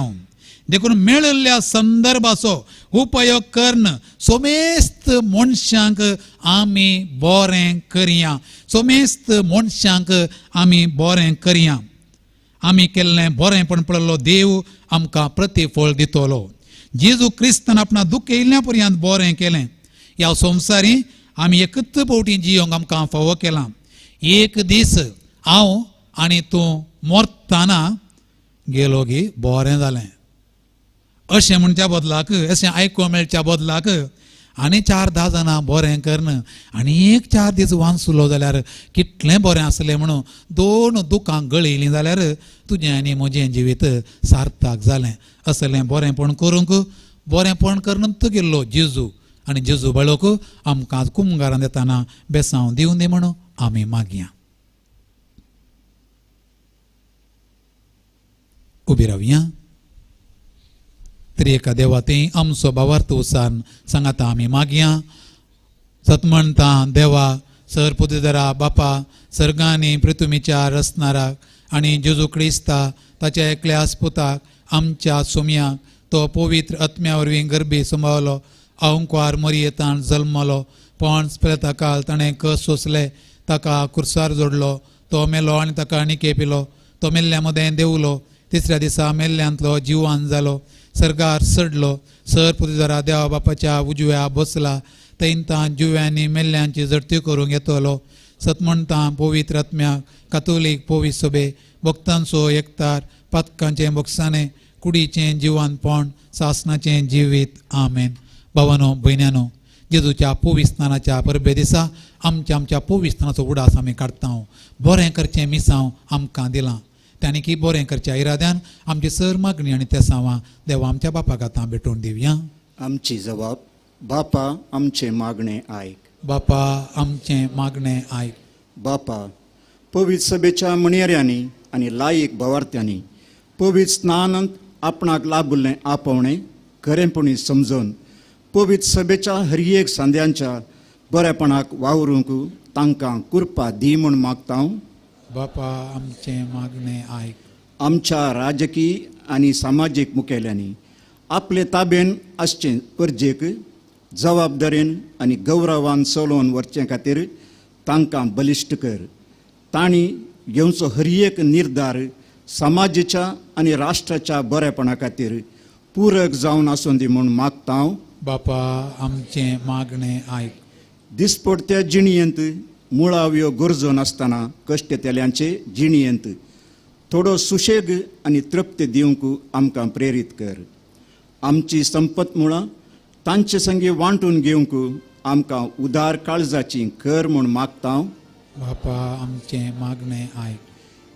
देखून मेळिल्ल्या संदर्भाचो उपयोग करून सोमेस्त मनशांक आमी बरें करया. सोमेस्त मनशांक आमी बरें करया. आमी केल्लें बरेंपण पळयलो देव आमकां प्रतिफळ दितलो. जेजू क्रिस्तान आपणा दुख येयल्ल्या पर्यंत बरें केलें. ह्या संवसारी आमी एकच फावटी जियोंक आमकां फावो केला. एक दीस हांव आनी तूं मरतना गेलो गी बरें जालें अशें म्हणच्या बदलाक, अशें आयकूंक मेळच्या बदलाक आनी 4-10 जाणां बरें करन आनी 1-4 दीस वांचलो जाल्यार कितलें बरें आसलें म्हणून 2 दुखां गळयलीं जाल्यार तुजें आनी म्हजें जिवीत सार्थक जालें. असलें बरेंपण करूंक बरेंपण करूनच गेल्लो जेजू आनी जेजू बाळोक आमकां कुमगारां देताना बेसांव दिवं दी म्हणून आमी मागया. उबी रावया. तरी एका देवाते आमचो भावार्थ उसान सांगाता आमी मागया. सतमणता देवा सर पुदुदरा बापा सर्गांनी पृथ्वीच्या रचणाराक आनी जेजू क्रिस्ता ताच्या एकल्या आस्पुताक आमच्या सुमयाक तो पवित्र आत्म्या वरवीं गर्भी सांबाळलो. अहंकार मरयेतान जल्मलो. पण प्रेताकाल ताणें कस सोंसले. ताका कुर्सार जोडलो. तो मेलो आनी ताका निके पिलो. तो मेल्ल्या मदें देवलो. तिसऱ्या दिसा मेल्ल्यांतलो जिवान जालो. सर्गार चडलो. सर पुदुदरा देवा बापाच्या उजव्या बसला. थंयतां जिव्यांनी मेल्ल्यांची जडती करूंक येतलो. सतमणतां पवित्र आत्म्याक कातोलीक पवित्र सभे भक्तांचो एकतार पातकांचें बक्षाणें कुडीचें जिवानपण सासणाचें जिवीत. आमेन. भावानो भयण्यानो, जेजूच्या पोविस्तानाच्या परबे दिसा आमच्या पोविस्तानाचो उडास आमी काडटा. बरें करचें मिसांव आमकां दिलां. तांणी की बरें करच्या इराद्यान आमची सर मागणी आनी त्या सांवां देवा आमच्या बापाक आतां भेटून दिवया. आमची जबाब. बापा आमचे मागणे आयक. बापा आमचें मागणें आयक. बापा, पवित्र सभेच्या मणेऱ्यांनी आनी लायक भावार्थ्यांनी पवित्र स्नानांत आपणाक लाभुल्लें आपोवणें खरेंपणी समजून पवित्र सभेच्या हर एक सांद्यांच्या बरेपणाक वावरूंक तांकां कृपा दी म्हूण मागता. बापा आमचें मागणें आयक. आमच्या राजकीय आनी सामाजीक मुखेल्यांनी आपले ताबेन आसचे परजेक जबाबदारेन आनी गौरवान चलोवन व्हरचे खातीर तांकां बलिश्ट कर. तांणी घेवचो हर एक निर्धार समाजाच्या आनी राष्ट्राच्या बरेपणा खातीर पूरक जावन आसूं दी म्हूण मागता. बापा आमचें मागणें आयक. दिसपडत्या जिणयेंत मुळाव्यो गरजो नासतना कश्टतेल्यांचे जिणयेंत थोडो सुशेग आनी तृप्ती दिवंक आमकां प्रेरीत कर. आमची संपत मुळां तांचे संगी वांटून घेवंक आमकां उदार काळजाची कर म्हूण मागता. बापा आमचें मागणें आयक.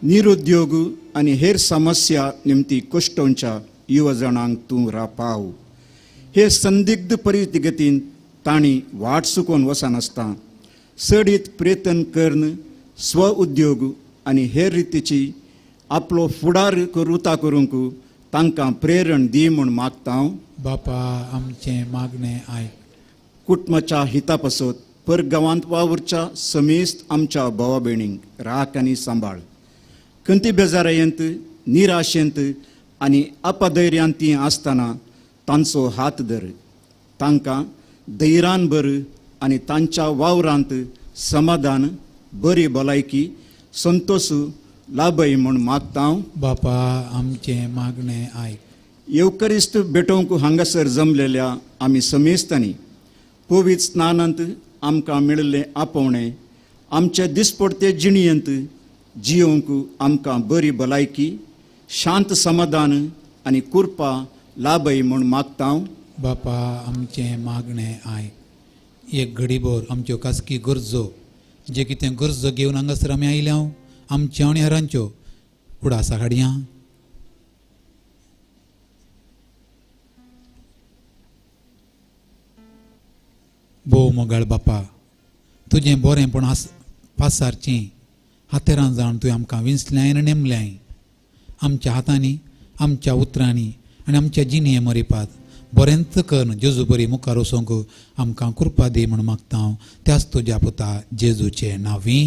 निरुद्योग आनी हेर समस्या निमती कश्टोवच्या युवजणांक तूं रापाव. हे संदिग्ध परिस्थितीन ताणी वाट चुकोवन वचनासता सडीत प्रयत्न करून स्व उद्योग आनी हेर रितीची आपलो फुडार रुता करूंक तांकां प्रेरण दी म्हूण मागता हांव. बापा आमचे मागणे आयक. कुटुंबाच्या हिता पासत परगांवांत वावुरच्या समेस्त आमच्या भावा भयणींक राख आनी सांबाळ. खंती बेजारायेंत निराशेंत आनी अपधैर्यांत तीं आसतना तांचो हात धर. तांकां धैर्यान भर आनी तांच्या वावरांत समाधान बरी भलायकी संतोश लाभय म्हूण मागता हांव. बापा आमचे मागणे आयक. येवकरिस्त भेटोवंक हांगासर जमलेल्या आमी समेस्तांनी पवित्र स्नानांत आमकां मेळिल्लें आपोवणें आमचे दिसपडते जिणयेंत जियोवंक आमकां बरी भलायकी शांत समाधान आनी कृपा लाभय म्हूण मागता हांव. बापा आमचे मागणे आयक. एक घडीभर आमच्यो खासगी गरजो जे कितें गरजो घेवन हांगासर आमी आयल्या आमच्या आनी हेरांच्यो उडासा हाडया. भोव मोगाळ बापा तुजें बरेंपण पासारची हातेरां जावन तुवें आमकां विंचल्याय आनी नेमल्याय. आमच्या हातांनी आमच्या उतरांनी आनी आमच्या जिणये मरिपात बरेंच करून जेजू बरी मुखार वचोंक आमकां कृपा दी म्हूण मागता हांव. त्याच तुज्या पुता जेजूचे नांवी.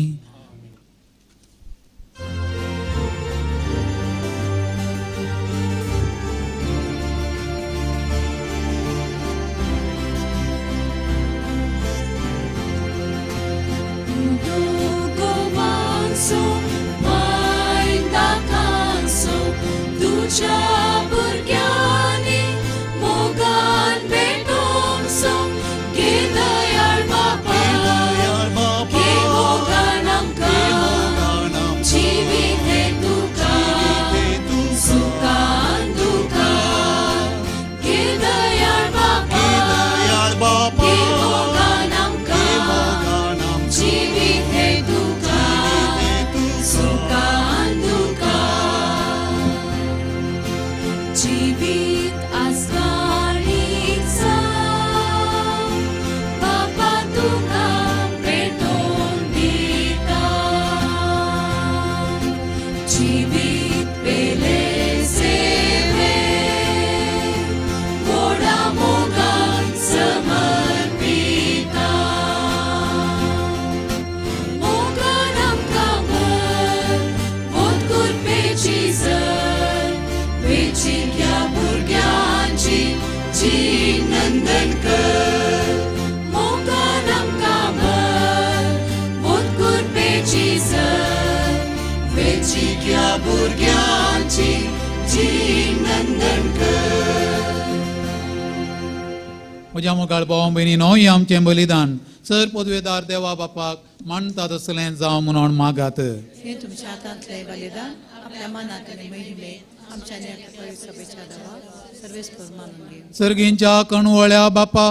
म्हज्या मोगाळ भावां भयणीनो हें आमचें बलिदान सर पदवेदार देवा बापाक मानता तसलें जावं म्हणून मागात. हे तुमच्या हातांतले बलिदान आपल्या मनांतले महिमेत आमच्या सभेच्या देवा सर्वेस्पर मानून घे. सर्गींच्या कणवळ्या बापा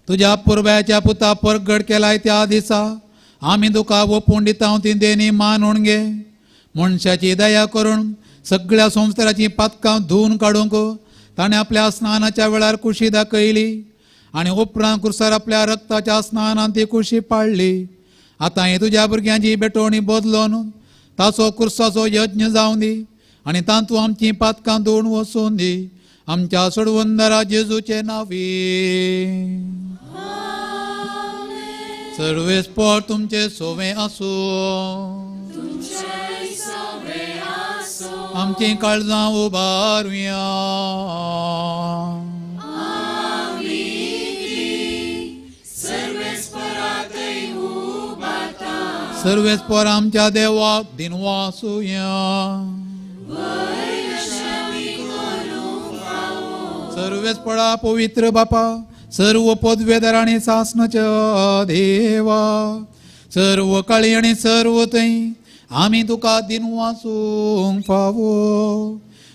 तुज्या पुरब्याच्या पुता परगट केलाय त्या दिसा आमी तुका ओपून दिता ती देणी मानून घे. मनशाची दया करून सगळ्या संवसाराची पातकां धुवन काडूंक ताणें आपल्या स्नानाच्या वेळार कुशी दाखयली आनी उपरांत कुर्सार आपल्या रक्ताच्या स्नानान ती कुशी पाळली. आतां हे तुज्या भुरग्यांची बेटोवणी बदलोवन ताचो कुर्साचो यज्ञ जावं दी आनी तातूंत आमची पातकां धुवन वचून दी. आमच्या सोडवंदरा जेजूचे नांवी. सर्वेस्पर तुमचे सोवे आसूं. आमची काळजां उबारुया. सर्वेस्पर आमच्या देवाक दिनवासुया. सर्वेस्परा पवित्र बापा सर्व पदवेदार आनी सासणाच्या देवा सर्व काळी आनी सर्व थंय आमी तुका दिनवासूंक फावो.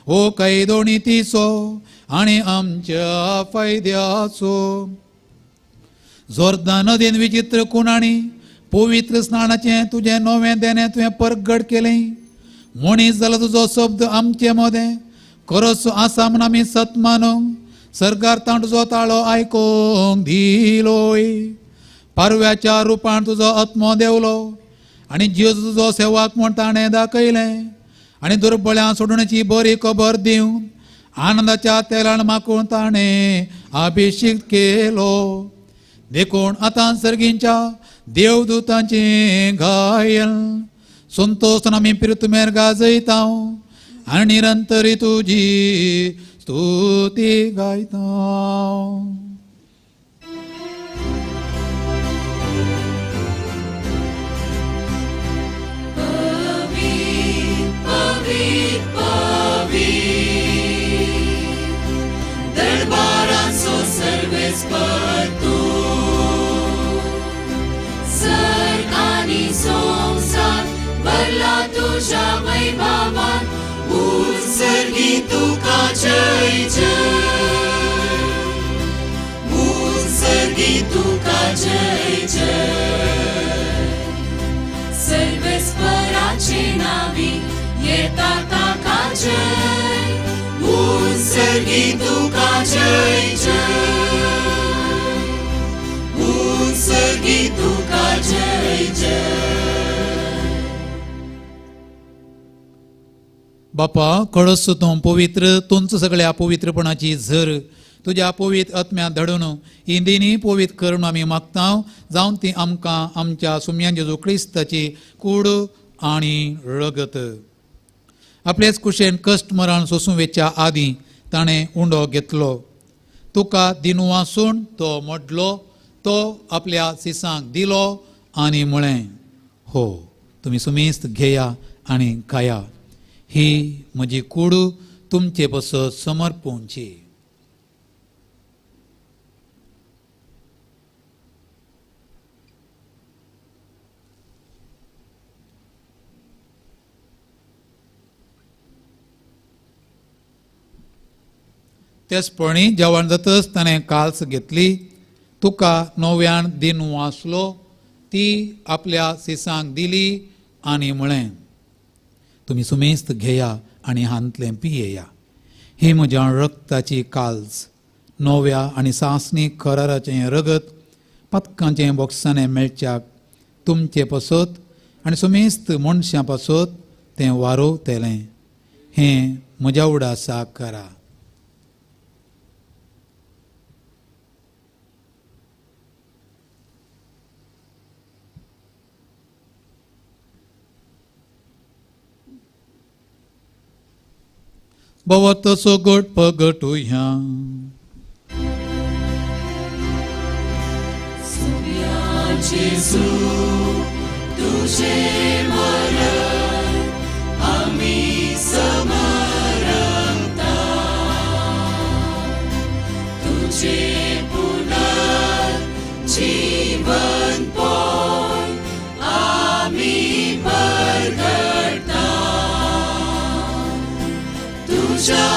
ओ कैदोणी तिसो आनी आमच्या फायद्याचो. जोर्दा नदीन विचित्र कुणाणी पवित्र स्नानाचें तुजें नवें देणें तुवें परगट केलें. मनीस जालो तुजो शब्द आमचे मदें खरोच आसा म्हूण आमी सत मानूंक सर्गार्थां तुजो ताळो आयकोंक दिलोय. पारव्याच्या रुपान तुजो आत्मो देवलो आनी जेजू तुजो सेवाक म्हूण ताणें दाखयलें. आनी दुर्बळ्यां सोडण्याची बरी खबर दिवन आनंदाच्या तेलान माकून ताणें अभिषेक केलो. देखून आतां सर्गींच्या देवदूतांचें गायन संतोषान आमी पिरतुमेर गाजयता आनी निरंतरी तुजी स्तुती गायता. दरबारांचो सर्वेस्पर तूं. सर्ग आनी संवसार भरला तुज्या वैभवान. उत्सर्गी तुका जय जय. उत्सर्गी तुका जय जय. सर्वेस्पराचे नावी येता ताका जय. उत्सर्गी तुका जय जय. उत्सर्गी तुका जय जय. बापा कळस तूं पवित्र, तुमच सगळ्या पवित्रपणाची झर तुज्या पवित्र आत्म्या धडून ही दिनी पवित्र करून आमी मागता. जावन ती आमकां आमच्या सुम्यान जेजू क्रिस्ताची कूड आनी रगत. आपलेच कुशेन कश्ट मरण सोसूं वेच्या आदीं ताणें उंडो घेतलो. तुका दिनवासून तो मोडलो, तो आपल्या सिसांक दिलो आनी म्हळें, हो तुमी सुमेस्त घेया आनी खाया. ही म्हजी कूड तुमचे बसत समर्पूंची. तेचपणी जेवण जातच ताणें काल्स घेतली. तुका नव्यान दिन वाचलो, ती आपल्या सिसांक दिली आनी म्हळें, तुमी सुमेस्त घेया आनी हांतलें पियेया. ही म्हज्या रक्ताची काल्स, नव्या आनी सासणी कराराचें रगत पथकांचें बॉक्सांनी मेळच्याक तुमचे पासत आनी सुमेस्त मनशां पासत तें वारोवतलें. हें म्हज्या उडासाक करा. भवतसो गोड पगटुया. जेजू तुझे मरण आमी समरता. तुझे पुनर्जीवन पोय आमी परगटा. तुझ्या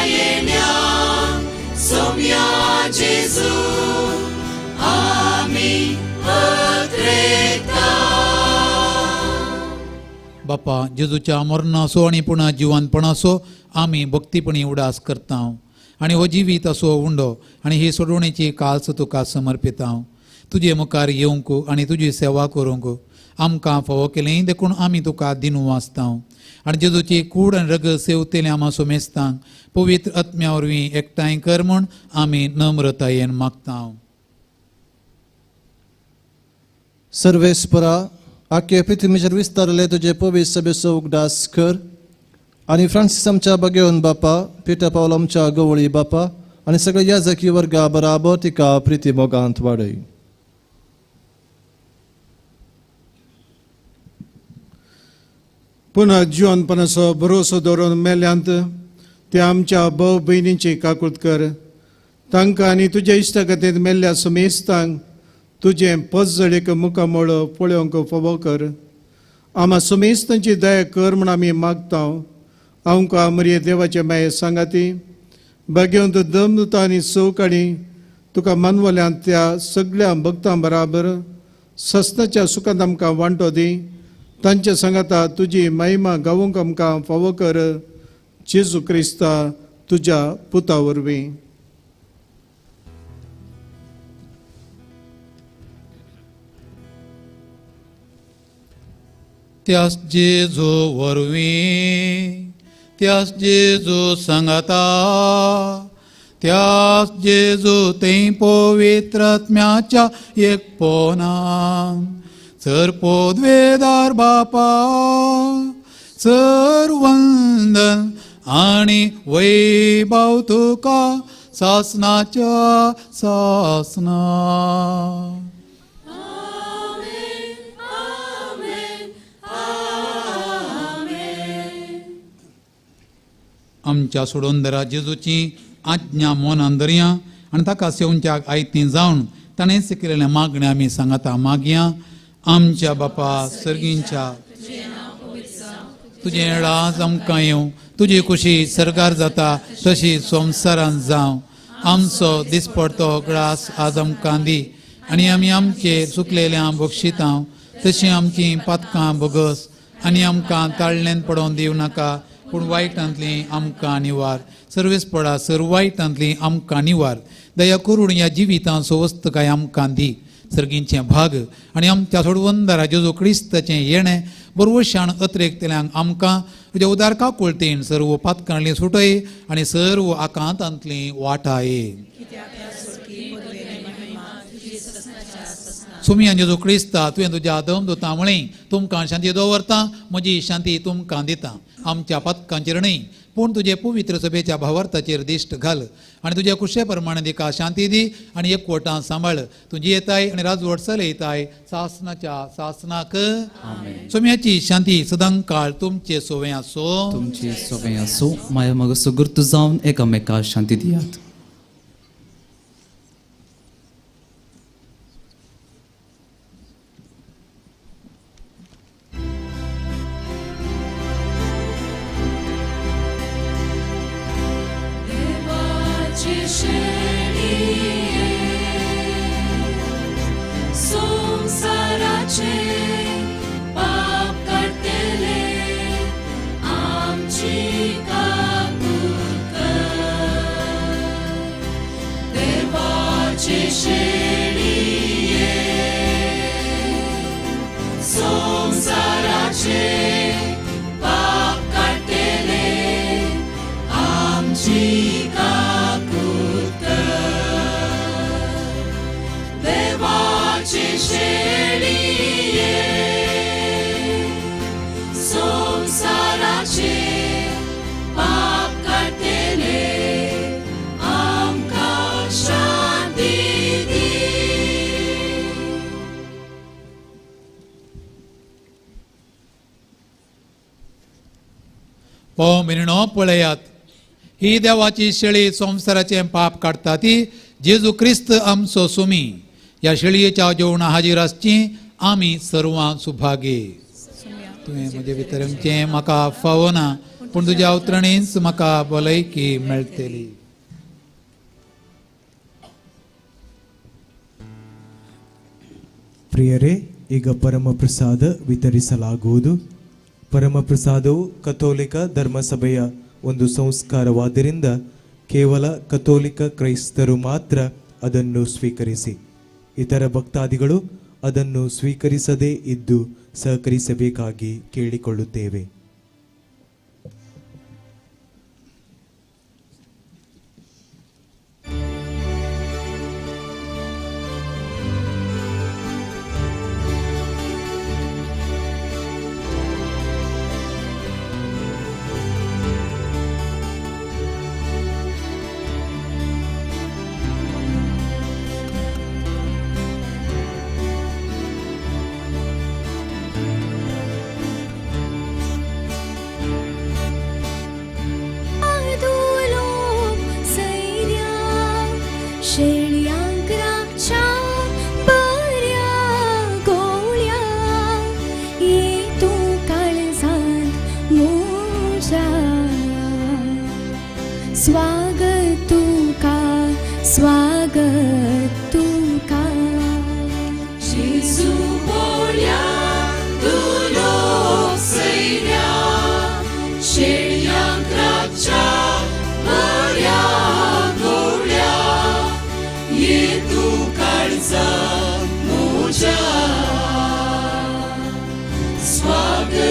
येण्याक सोम्या जेजू आमी बापा जेजूच्या मरणाचो आनी पुन्हा जिवंतपणाचो आमी भक्तीपणी उडास करता आनी हो जिवीत असो उंडो आनी ही सोडवणेची काल्स तुका समर्पिता. तुजे मुखार येवंक आनी तुजी सेवा करूंक आमकां फावो केलें. देखून आमी तुका दिनू वाचता आनी जेजूची कूड आनी रगत सेवतेलें आमा सोमेस्तांक पवित्र आत्म्या वरवीं एकठांय कर म्हूण आमी नम्रतायेन मागता. सर्वेस्परा आख्खे पृथ्वीचेर विस्तारले तुजे पवित्र सभेचो उगडास कर आनी फ्रांसीस आमच्या बगेवन बापा, पिटर पावल आमच्या गवळी बापा आनी सगळे याजकी वर्गा बराबर तिका प्रिती मोगांत वाडय. पुन्हा जिवनपणाचो भरोसो दवरून मेल्यांत ते आमच्या भाव भयणींची काकूट कर. तांकां आनी तुज्या इश्टागतींत मेल्ल्या सुमेस्तांक तुजें पसजळीक मुखामळ पळोवंक फावो कर. आमा सुमेस्तांची दया कर म्हूण आमी मागता. आमकां मरिये देवाचे माये सांगाती भाग्यवंत दमदूत आनी चौकाणी तुका मानवल्यांत त्या सगळ्या भक्तां बराबर सस्ताच्या सुखांत आमकां वांटो दी. तांच्या सांगाता तुजी महिमा गावूंक आमकां फावो कर. जेजू क्रिस्ता तुज्या पुता वरवीं. त्यास जेजू वरवीं त्यास जेजू सांगता त्यास जेजू तें पवित्र आत्म्याच्या एकपणान सर पोदवेदार बापा सर वंदन आणि वैभव तुका सासनाच्या सासना. आमच्या सोडोंदरा जेजूची आज्ञा मोनान दरया आनी ताका सेवंच्याक आयतीं जावन ताणें केलेल्या मागण्या आमी सांगता मागया. आमच्या बापा सर्गींच्या तुजें राज आमकां येवं तुजी खुशी सरकार जाता तशी संवसारांत जावं. आमचो दिसपडतो ग्रास आज आमकां दी आनी आमी आमचे चुकलेल्या बक्षितां तशीं आमची पातकां बोगस आनी आमकां ताळ्ळेन पडोवन दिवं नाका पूण वायटांतली आमकां निवार. सर्वेस पडा सर वायटांतली आमकां निवार. दया करून ह्या जिवितां सवस्त काय आमकां दी. सर्गींचे भाग आनी आमच्या सोडवंदारा जेजू क्रिस्ताचें येणें बरोवशाण अत्रेकतल्यांक आमकां तुज्या उदारका कोळतेन सर्व पातकांतली सुटय आनी सर्व आकांतांतली वाटाय. सुमयान जेजू क्रिस्ता तुवें तुज्या दम दोतावळी तुमकां शांती दवरता म्हजी शांती तुमकां दिता. आमच्या पातकांचेर न्हय पूण तुजे पवित्र सभेच्या भावार्थाचेर दिश्ट घाल आनी तुज्या कुशे प्रमाणे तिका शांती दी आनी एकवटां सांबाळ. तुजी येताय आनी राजवट चलयताय सासनाच्या सासनाक. सोम्याची शांती सदांकाळ तुमचे सोवे आसो. तुमची सोबे असो माया मग सुगुर्त जावन एकामेका शांती दियात. मिरणो पळयात ही देवाची शेळी संवसाराचे पाप काडटा ती जेजू क्रिस्त आमचो सुमी. ह्या शेळयेच्या जेवणा हाजीर आसची आमी सर्वां सुभागे. तुवें म्हजे भितरचे म्हाका फावना पूण तुज्या उतरणीच म्हाका भलायकी मेळटली. ಪ್ರಿಯರೇ, ಈಗ ಪರಮಪ್ರಸಾದ ವಿತರಿಸಲಾಗುವುದು. ಪರಮಪ್ರಸಾದವು ಕಥೋಲಿಕ ಧರ್ಮಸಭೆಯ ಒಂದು ಸಂಸ್ಕಾರವಾದ್ದರಿಂದ ಕೇವಲ ಕಥೋಲಿಕ ಕ್ರೈಸ್ತರು ಮಾತ್ರ ಅದನ್ನು ಸ್ವೀಕರಿಸಿ. ಇತರ ಭಕ್ತಾದಿಗಳು ಅದನ್ನು ಸ್ವೀಕರಿಸದೇ ಇದ್ದು ಸಹಕರಿಸಬೇಕಾಗಿ ಕೇಳಿಕೊಳ್ಳುತ್ತೇವೆ. स्वागत तुका स्वागत तुका जेजू बोल्या तुलो सैर्या शेळ्यांक रातच्या बऱ्या गोवळ्या ये तू काळजा मोजा स्वागत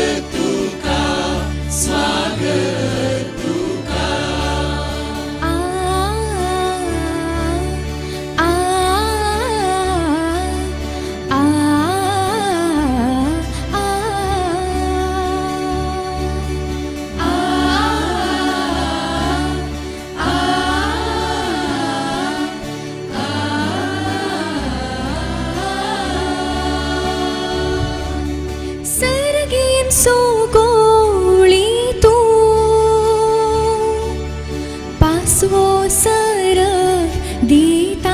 पासवो सरफ दिताय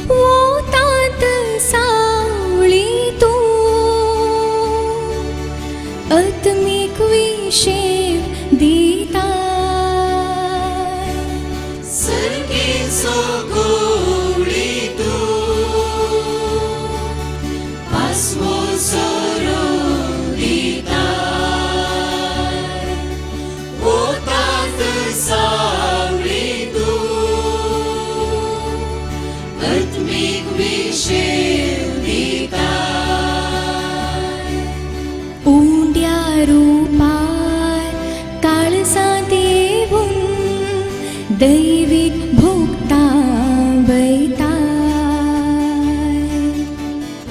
वोतात सावळी तूं आत्मीक विशेव दिताय सर्गेचो गोवळी तूं पासवो सोरो दिताय वोतात सावळी तूं आत्मीक विशेव दिताय उंड्या रूपार काळसा देवून दैवीक भोगता वयताय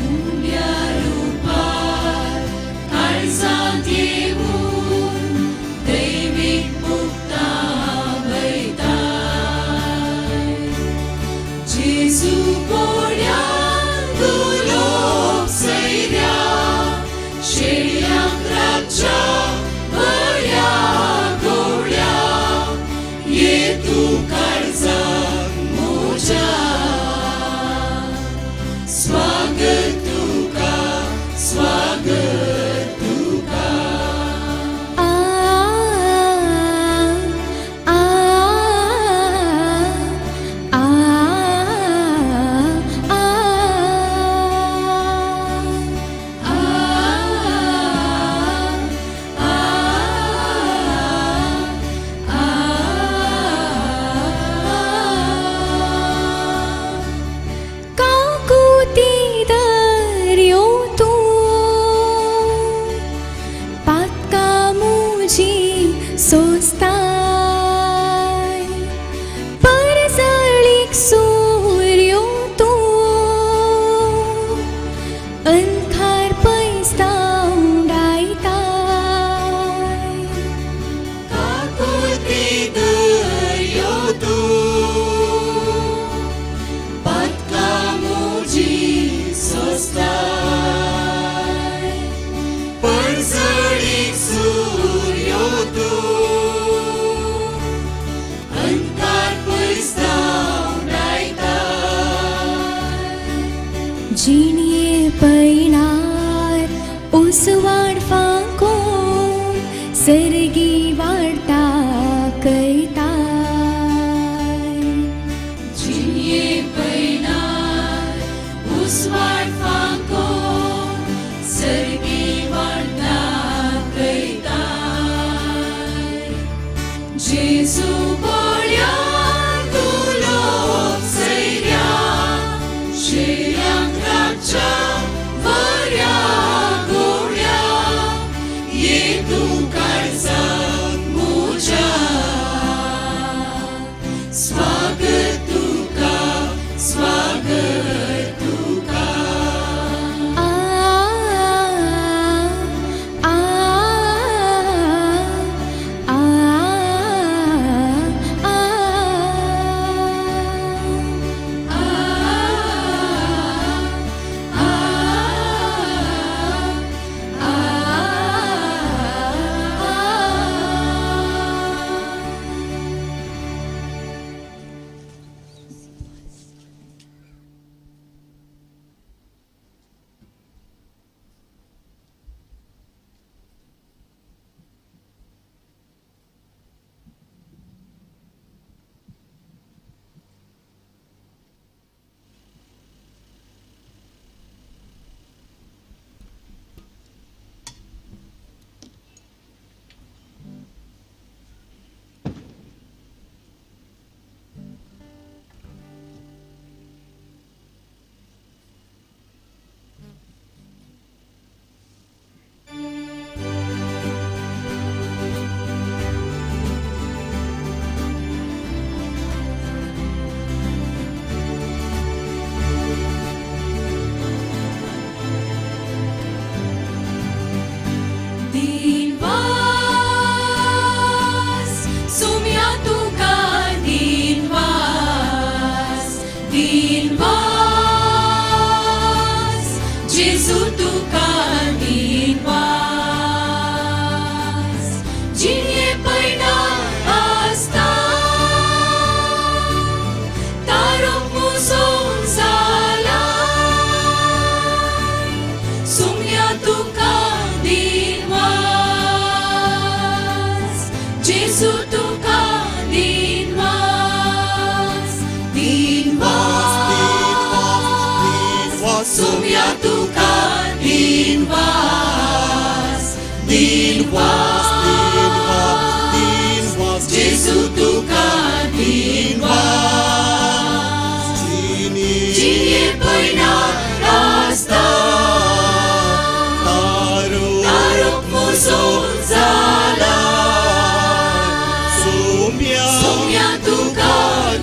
उंड्या रूपार काळजां देवून दैवीक मुक्ता वयताय जेजू पोळ्यान दुलोप सैऱ्या शेळयांक रातच्या बळ्या गोवळ्या ये तूं काळजां म्हज्या स्वागत तुका स्वागत तुका आ आ आ आ काकुती दर्यो तूं पातका मुजी सोस्ताय परजळीक सूर्यो तूं अंधार पयसां डायताय काकुती दर्यो तूं पातका मुजी सोस्ताय परजळीक सूर्यो तूं अंधार पयसां डायताय जिणये पैणार उसवाड फांकून सर्गी वाडता कैताय जिणये पैणार उसवाड फांकोन सर्गी वाडटा कैताय जेजू पोळ्यान दुलोप सैऱ्या शेळयांक रातच्या बळ्या गोवळ्या ये तूं काळजां म्हज्या स्वागत तुका स्वागत तुका आ आ आ आ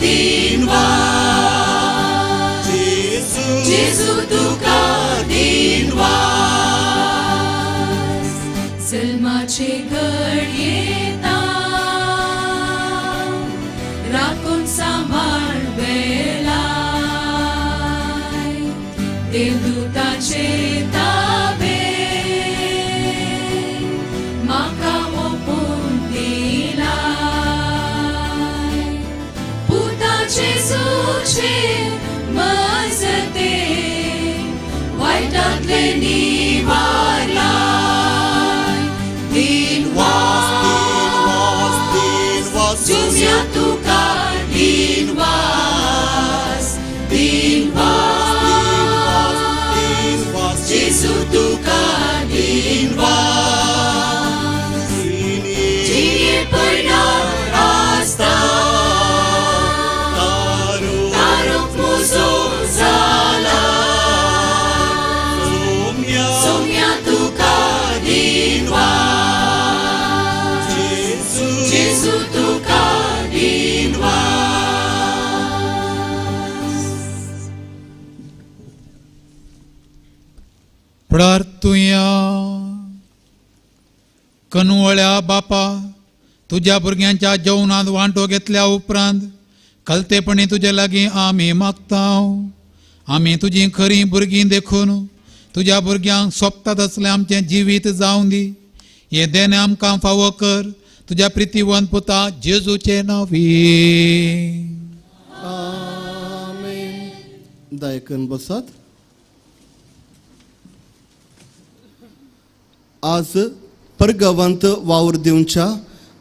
दिनवास जेजू तुका दिनवास सलमाचे घड येता राखून सांभाळ बेलाय देवदूताचे ताबे म्हाका ओपून दिलाय पुताचे सुचे मजते वायटांतले निवारलाय दिनवास जुन्या तुका दिनवास दिनवास जेजू तुका दिनवास जिये पैणार आसता तारोक मोजो जाला सोम्या तुका दिनवास जेजू तुका दिनवास प्रार्थुया कनुवळ्या बापा तुझ्या भुरग्यांच्या जेवणात वांटो घेतल्या उपरांत कलतेपणी तुजे लागीं आमी मागताव आमी तुजी खरी भुरगीं देखून तुझ्या भुरग्यांक सोबतात असलें आमचें जिवीत जावं दी हे देणे आमकां फावो कर तुझ्या प्रितीवंत पुता जेजूचे नांवी आमेन. दायकन बसात. आज परगांवांत वावर दिवच्या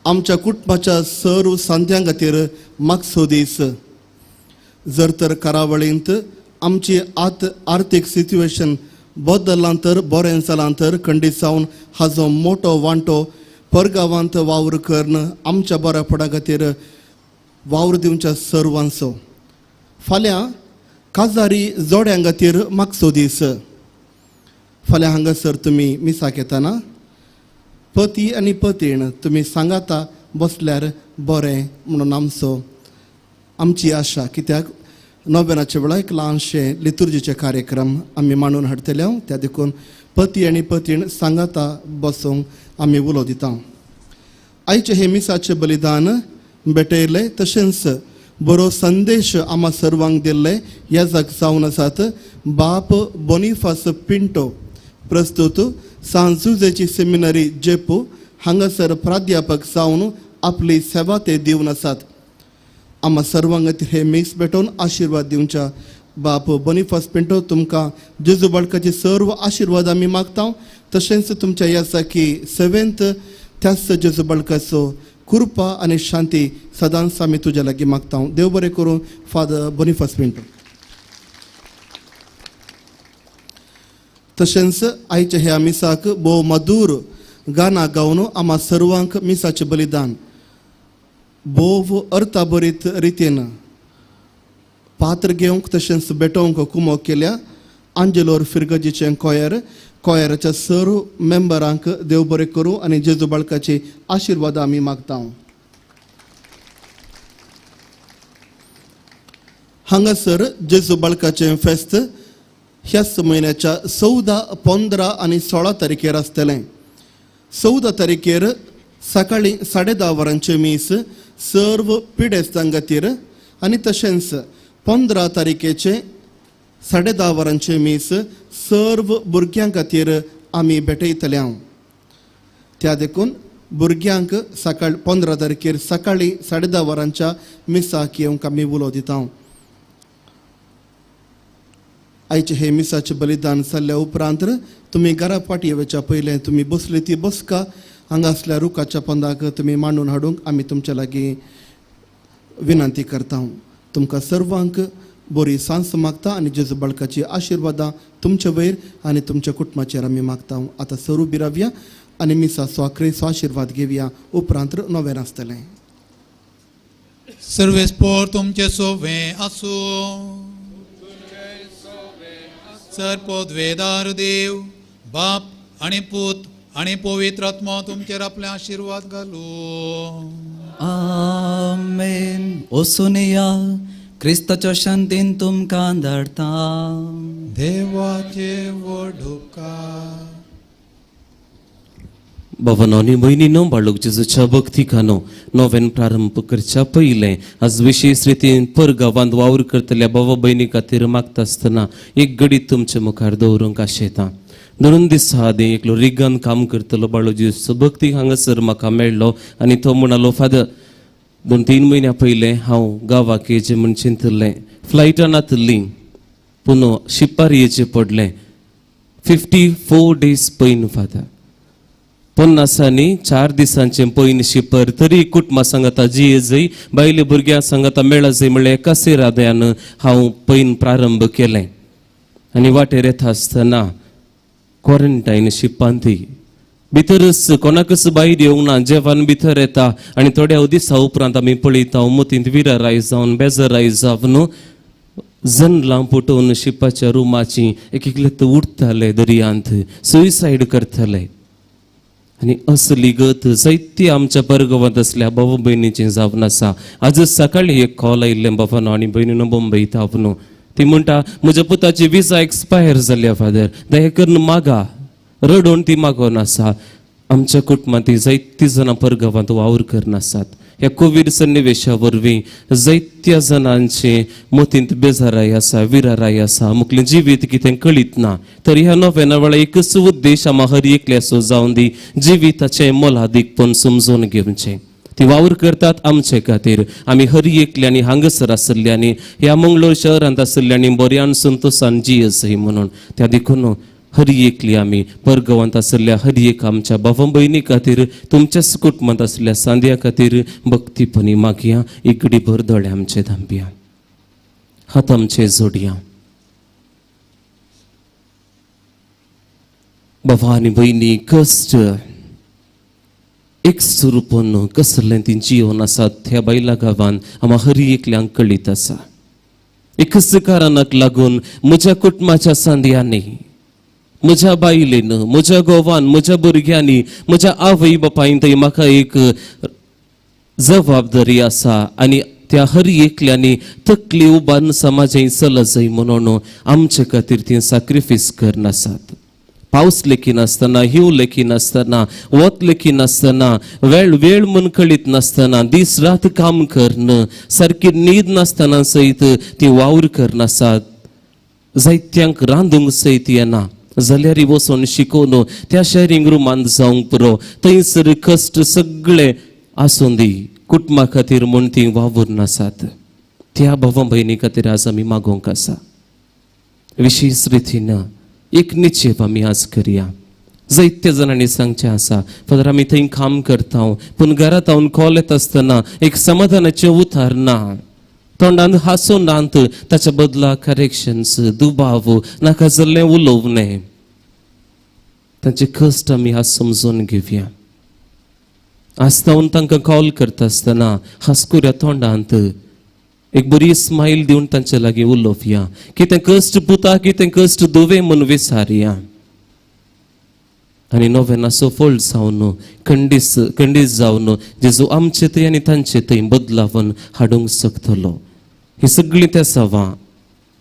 आमच्या कुटुंबाच्या सर्व सांध्यां खातीर मागचो दीस. जर तर करावळींत आमची आर्थीक सिच्युएशन बदललां तर बरें जालां तर खंडीत जावन हाजो मोठो वांटो परगांवांत वावर करून आमच्या बऱ्यापणा खातीर वावर दिवच्या सर्वांचो. फाल्यां काजारी जोड्यां खातीर मागचो दीस. फाल्यां हांगासर तुमी मिसाक येताना पती आनी पतीण तुमी सांगाता बसल्यार बरें म्हणून आमची आशा. कित्याक नोवेनाच्या वेळा एक ल्हानशें लितुर्जीचे कार्यक्रम आमी मांडून हाडटले. त्या देखून पती आनी पतीण सांगाता बसूंक आमी उलो दिता. आयचे हे मिसाचें बलिदान भेटयलें तशेंच बरो संदेश आम्हा सर्वांक दिल्ले ह्या जावन आसात. बाप बोनिफास पिंटो प्रस्तुत सांजुजेची सेमिनरी जेपू हांगासर प्राध्यापक जावन आपली सेवा ते दिवन आसात. आम्हा सर्वांक खातीर हे मिक्स भेटोवन आशिर्वाद दिवच्या. बाप बोनिफास पिंटो तुमकां जेजू बाळकाचे सर्व आशिर्वाद आमी मागता. तशेंच तुमच्या ह्या साकी सेवेंत त्याच जेजू बाळकाचो कृपा आनी शांती सदांच आमी तुज्या लागीं मागता. देव बरें करूं. फादर बोनिफास पिंटो. तशेंच आयच्या ह्या मिसाक भोव मधुर गाना गावन आम्हा सर्वांक मिसाचें बलिदान भोव अर्थाभरीत रितीन पात्र घेवंक तशेंच भेटोवंक कुमो केल्या. आंजेलोर फिरगजीचें कोयराच्या सर्व मेंबरांक देव बरें करूं आनी जेजू बाळकाची आशिर्वाद आमी मागता. हांगासर जेजू बाळकाचें फेस्त ह्याच म्हयन्याच्या 14, 15 आनी 16 तारखेर आसतलें. 14 तारखेर सकाळीं 10:30 वरांचे मीस सर्व पिडेस्तां खातीर आनी तशेंच 15 तारखेचे 10:30 वरांचे मीस सर्व भुरग्यां खातीर आमी भेटयतले. त्या देखून भुरग्यांक सकाळ 15 तारखेर सकाळीं 10:30 वरांच्या मिसाक येवंक आमी उलो दिता. आयचे हे मिसाचें बलिदान जाल्ल्या उपरांत तुमी घरा फाटी येवच्या पयलें तुमी बसली ती बसका हांगा असल्या रुखाच्या पंदाक तुमी मांडून हाडूंक आमी तुमच्या लागीं विनंती करता. तुमकां सर्वांक बरी सांस मागता आनी जेजू बाळकाची आशिर्वादां तुमचे वयर आनी तुमच्या कुटुंबाचेर आमी मागता. आतां सरू बिरावया आनी मिसा स्वाक्रेचो आशिर्वाद घेवया. उपरांत नवें आसतलें. सर्वेस्पोर तुमचे सोवें आसूं. सर्पोद्वेदार देव बाप आनी पूत आनी पवित्र आत्मा तुमचेर आपले आशिर्वाद घालूं. आमेन. ओसोनिया क्रिस्ताच्या शांतीन तुमकां धाडटा देवाचे वडुकार भावांनी भयणीनो बाळूक जेजूच्या भक्तिकानो नवेन प्रारंभ करच्या पयलें आज विशेष रितीन परगांवांत वावर करतल्या भावा भयणी खातीर मागता आसतना एक घडी तुमचे मुखार दवरूंक आशेता. 2 दीस आदी एकलो रिगान काम करतलो बाळू जेजूचो भक्ती हांगासर म्हाका मेळ्ळो आनी तो म्हणालो फादर 2-3 म्हयन्या पयलें हांव गांवाक येचें म्हूण चिंतलें फ्लायटान आतली पूण शिपार येचें पडलें 54 days पयन फादर 4 दिसांचे पयन शिपर तरी कुटुंबा सांगाता जी जय बायले भुरग्यां सांगाता मेळा जय म्हणलें एकाच राद्यान हांव पयन प्रारंभ केलें आनी वाटेर येता आसतना क्वॉरंटायन शिपांत भितरच कोणाकच भायर येवंक ना जेवण भितर येता आनी थोड्या दिसा उपरांत आमी पळयता मतींत विराराय जावन बेजाराय जावन जणलां पुटोवन शिपाच्या रुमाची एक एकले उडताले दर्यांत सुसायड करतले आनी असली गत जायती आमच्या परगांवांत असल्या भाव भयणीचें जावन आसा. आज सकाळी एक कॉल आयिल्लें बाबानो आनी भयणीनो मुंबयत हांव ती म्हणटा म्हज्या पुताची विजा एक्सपायर जाल्या फादर दया करून मागा रडोवन ती मागोन आसा. आमच्या कुटुंबांत जायती जाणां परगांवांत वावर करन आसात. ह्या कोविड सन्निवेशा वरवीं जायत्या जाणांचे मतींत बेजाराय आसा विराराय आसा मुखलें जिवीत कितें कळीत ना तर ह्या नव्या वेळा एकच उद्देश आम्हा हर एकल्याचो जावन दी जिविताचें मोलादीकपण समजून घेवचें. ती वावर करतात आमचे खातीर आमी हर एकल्यांनी हांगासर आसल्ल्यांनी ह्या मंगळूर शहरांत आसल्ल्यांनी बऱ्यान संतोशान जियसय म्हणून त्या देखून हर एकली आमी परगांवांत आसल्ल्या हर एक आमच्या भाव भयणी खातीर तुमच्याच कुटुंबांत आसल्या सांद्या खातीर भक्तीपणी मागया एक घडी भर दोळे आमचे धांपया हात आमचे जोडया. भावा आनी भयणी कश्ट एक स्वरूपान कसलें ती जिवन आसात ह्या बायला गांवांत आम्हा हर एकल्यांक कळीत आसा. एकच कारणाक लागून म्हज्या कुटुंबाच्या सांद्यांनी म्हज्या बायलेन म्हज्या गोवान म्हज्या भुरग्यांनी म्हज्या आवय बापायन थंय म्हाका एक जबाबदारी आसा आनी त्या हर एकल्यांनी तकली उबारून समाजांत चल जाय म्हणून आमचे खातीर ती सॅक्रिफायस करन आसात. पावस लेखी नासतना हिंव लेखी नासतना वत लेखी नासतना वेळ म्हूण कळीत नासतना दीस रात काम करन सारकी न्हीद नासतना सयत ती वावर करन आसात. जायत्यांक रांदूंक सयत येना जाल्यार वचून शिकोवन त्या शेअरिंग रुमांत जावंक पुरो थंयसर कश्ट सगळे आसूं दी कुटुंबा खातीर म्हूण ती वावूर नासात. त्या भाव भयणी खातीर आज आमी मागोवंक आसा. विशेष रितीन एक निश्चय आमी आज करया. जायत्या जाणांनी सांगचें आसा फादर आमी थंय काम करता पूण घरांत हांव कॉल येता आसतना एक समाधानाचें उतार ना तोंडांत हांसो नात ताच्या बदला करेक्शन्स दुबाव नाका जाल्लें उलोवणें तांचे कश्ट आमी आज समजून घेवया. आसतावन तांकां कॉल करता आसतना हांसकुऱ्या तोंडांत एक बरी स्माईल दिवन तांचे लागीं उलोवया. कितें कश्ट पुता कितें कश्ट दुवे म्हूण विचारया आनी नवें सफळ जावन खंडीत जावन जेजू आमचे थंय आनी तांचे थंय बदलावन हाडूंक शकतलो. ही सगळीं त्या सवां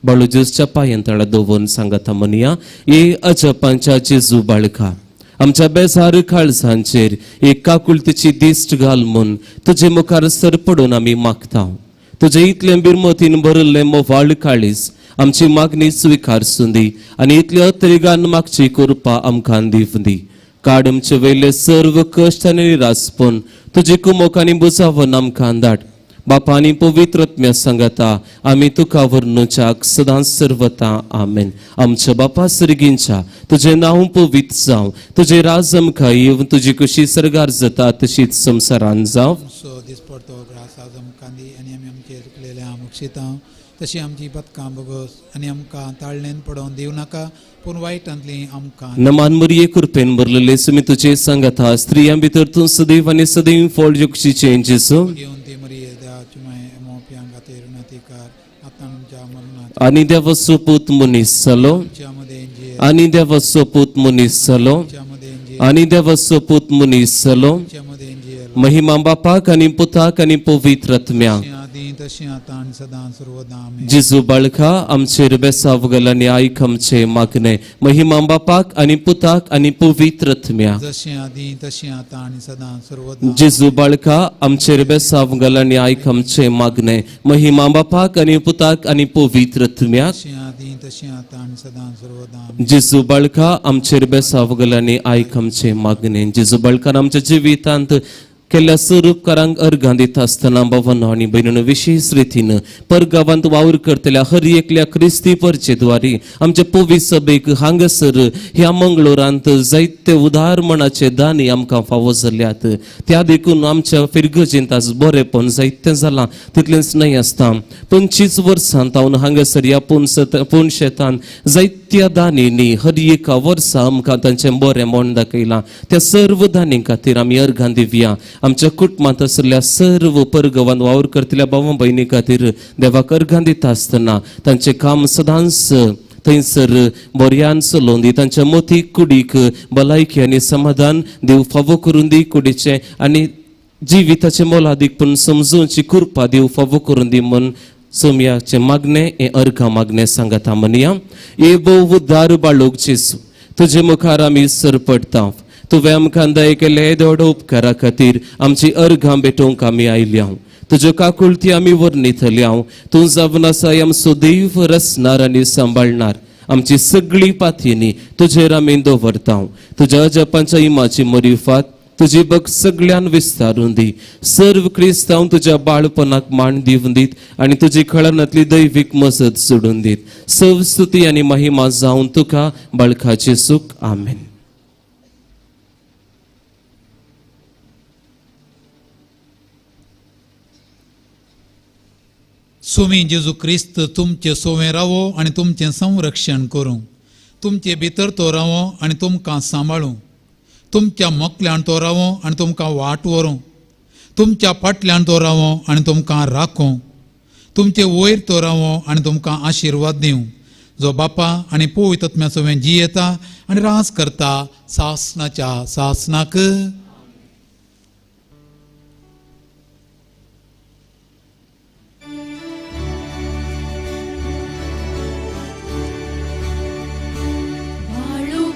बाळू जेजूच्या पांयां तळा दवरून सांगता म्हणया ये अजपांच्या जेजू बाळका आमच्या बेजार काळजांचेर एक काकुळतेची दिश्ट घाल म्हूण तुजे मुखार सर पडून आमी मागता. तुजे इतलें बिरमतीन भरिल्लें मोवाळ काळीज आमची मागणी स्विकारसूं दी आनी इतल्या अत्रिगान मागची कृपा आमकां दिवं दी. काड आमचे वयले सर्व कश्ट आनी निरासपण तुजे कुमोक आनी बुजावन आमकां धाड. बापा आनी पवित्रत्म्या सांगता आमी तुका वर्णुच्याक सदांच सर्वता आमेन. आमच्या बापा सर्गींच्या तुजें नांव पवित्र जावं तुजें राज आमकां येवन तुजी कशी सर्गार जाता तशीच संवसारांत जावं. सो दिसपडतो ग्रास आज आमकां दी आनी आमी आमचेर केलेल्या आमुक्षिता तशी आमची बदकां बगोस आनी आमकां ताळणेन पडोवन दिवं नाका पूण वायटांतली आमकां नमान मरिये कृपेन भरलेले सुमी तुजे सांगता स्त्रियां भितर तूं सदैव आनी सदैव फळ योगशीचे जेजू घेवन ती मरिये देवाची माय मोप्यां खातीर विनंतीकार आतां आमच्या मरणाच्या आनी देवाचो पूत मनीस जालो मध्ये जी आनी देवाचो पूत मनीस जालो मध्ये जी आनी देवाचो पूत मनीस जालो मध्ये जी महिमा बापाक आनी पुताक आनी पवित्र आत्म्याक आदी तशी आता आणि सदां सर्वदा आमेन. जिजू बाळका आमचेर बेसावगल आनी आयक आमचे मागणे महिमा बापाक आनी पुताक आनी पवित्र आत्म्या. जशी आदी तशी आता आणि सदां सर्वदा. जिजू बाळका आमचेर बेसावगल आनी आयक आमचे मागणे महिमा बापाक आनी पुताक आनी पवित्र आत्म्याक. जशी आदी तशी आता आणि सदां सर्वदा आमेन. जिजू बाळका आमचेर बेसावगल आनी आयक आमचे मागणे. जिजू बाळकान आमच्या जिवितांत केल्ल्या स्वरूपकारांक अर्घां दिता आसतना भावांनो आनी भयणींनो विशेष रितीन परगांवांत वावर करतल्या हर एकल्या क्रिस्ती परचेद्वारी आमच्या पवित्र सभेक हांगासर ह्या मंगळुरांत जायते उदार मनाचे दानी आमकां फावो जाल्यात. त्या देखून आमच्या फिरगजेंत आज बरेपण जायतें जालां तितलेंच न्हय आसता. 25 वर्सांत हांव हांगासर ह्या पूण शेतांत जायत्या दानींनी हर एका वर्सा आमकां तांचें बरें मोड दाखयलां. त्या सर्व दानी खातीर आमी अर्घां दिवया. आमच्या कुटुंबांत असल्या सर्व परगवान वावर करतल्या भावा भयणी खातीर देवाक अर्घां दिता आसतना तांचें काम सदांच थंयसर बऱ्यान चलोवन दी. तांच्या मोतीक कुडीक भलायकी आनी समाधान देव फावो करून दी. कुडीचे आनी जिविताचे मोलादीकपण समजूची कृपा देव फावो करून दी म्हूण सोमयाचे मागणे हे अर्घां मागणे सांगता म्हणया. ए भोव उद्दार बाळोक जेसू तुजे मुखार आमी सरपडटा. तुवें आमकां दय केले देवडो उपकारा खातीर आमची अर्घां भेटोवंक आमी आयल्या. तुज्यो काकुळटी आमी वर्णितल्या. तूं जवनासाय आमचो देव रचणार आनी सांबाळणार. आमची सगळी पातयेनी तुजेर आमी दवरता. तुज्या जपांच्या इमाची मरिफात तुजी बग सगळ्यान विस्तारून दी. सर्व क्रिस्तांव तुज्या बाळपणाक मान दिवन दीत आनी तुजी खळांतली दैवीक मजत सोडून दीत. सव स्तुती आनी महिमा जावन तुका बाळकाचे सुख. आमेन. सोमी जेजू क्रिस्त तुमचे सोवे रावो आनी तुमचें संरक्षण करूं. तुमचे भितर तो रावो आनी तुमकां सांबाळूं. तुमच्या मोखल्यान तो रावो आनी तुमकां वाट व्हरूं. तुमच्या फाटल्यान तो रावो आनी तुमकां राखूं. तुमचे वयर तो रावो आनी तुमकां आशिर्वाद दिवं. जो बापा आनी पवित्र आत्म्या सोवें जियेता आनी रास करता सासनाच्या सासनाक.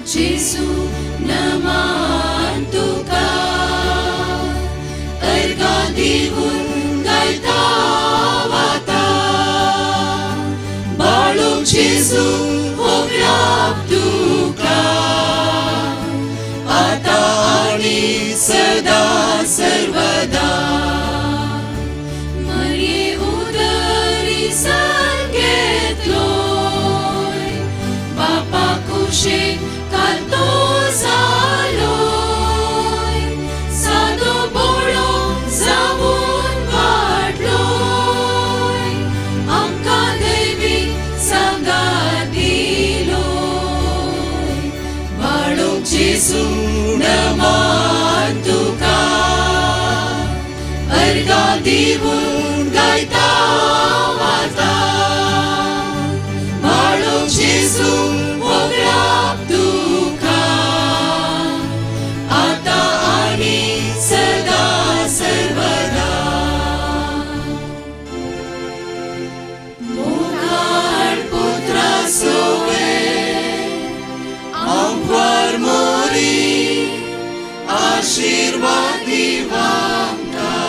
जेसू नमान तुका अर्घां दिवून गायता वाता. बाळूक जेसू होवयाप तुका आतां आनी सदां सर्वदा. मरिये उदरी सान घेतलोय बापा कुशेक कांतो जालोय. सादो बोळो जावून वाडलोय. आमकां दैवीक सांगात दिलोय. बाळूक जेसू नमान तुका अर्घां दिवून गायता वाता. बाळूक जेसू होवयाप तुका आतां आनी सदां सर्वदा. मोगाळ पुत्रा सोवे आमवर मोरी आशिर्वाद दिवा आमकां.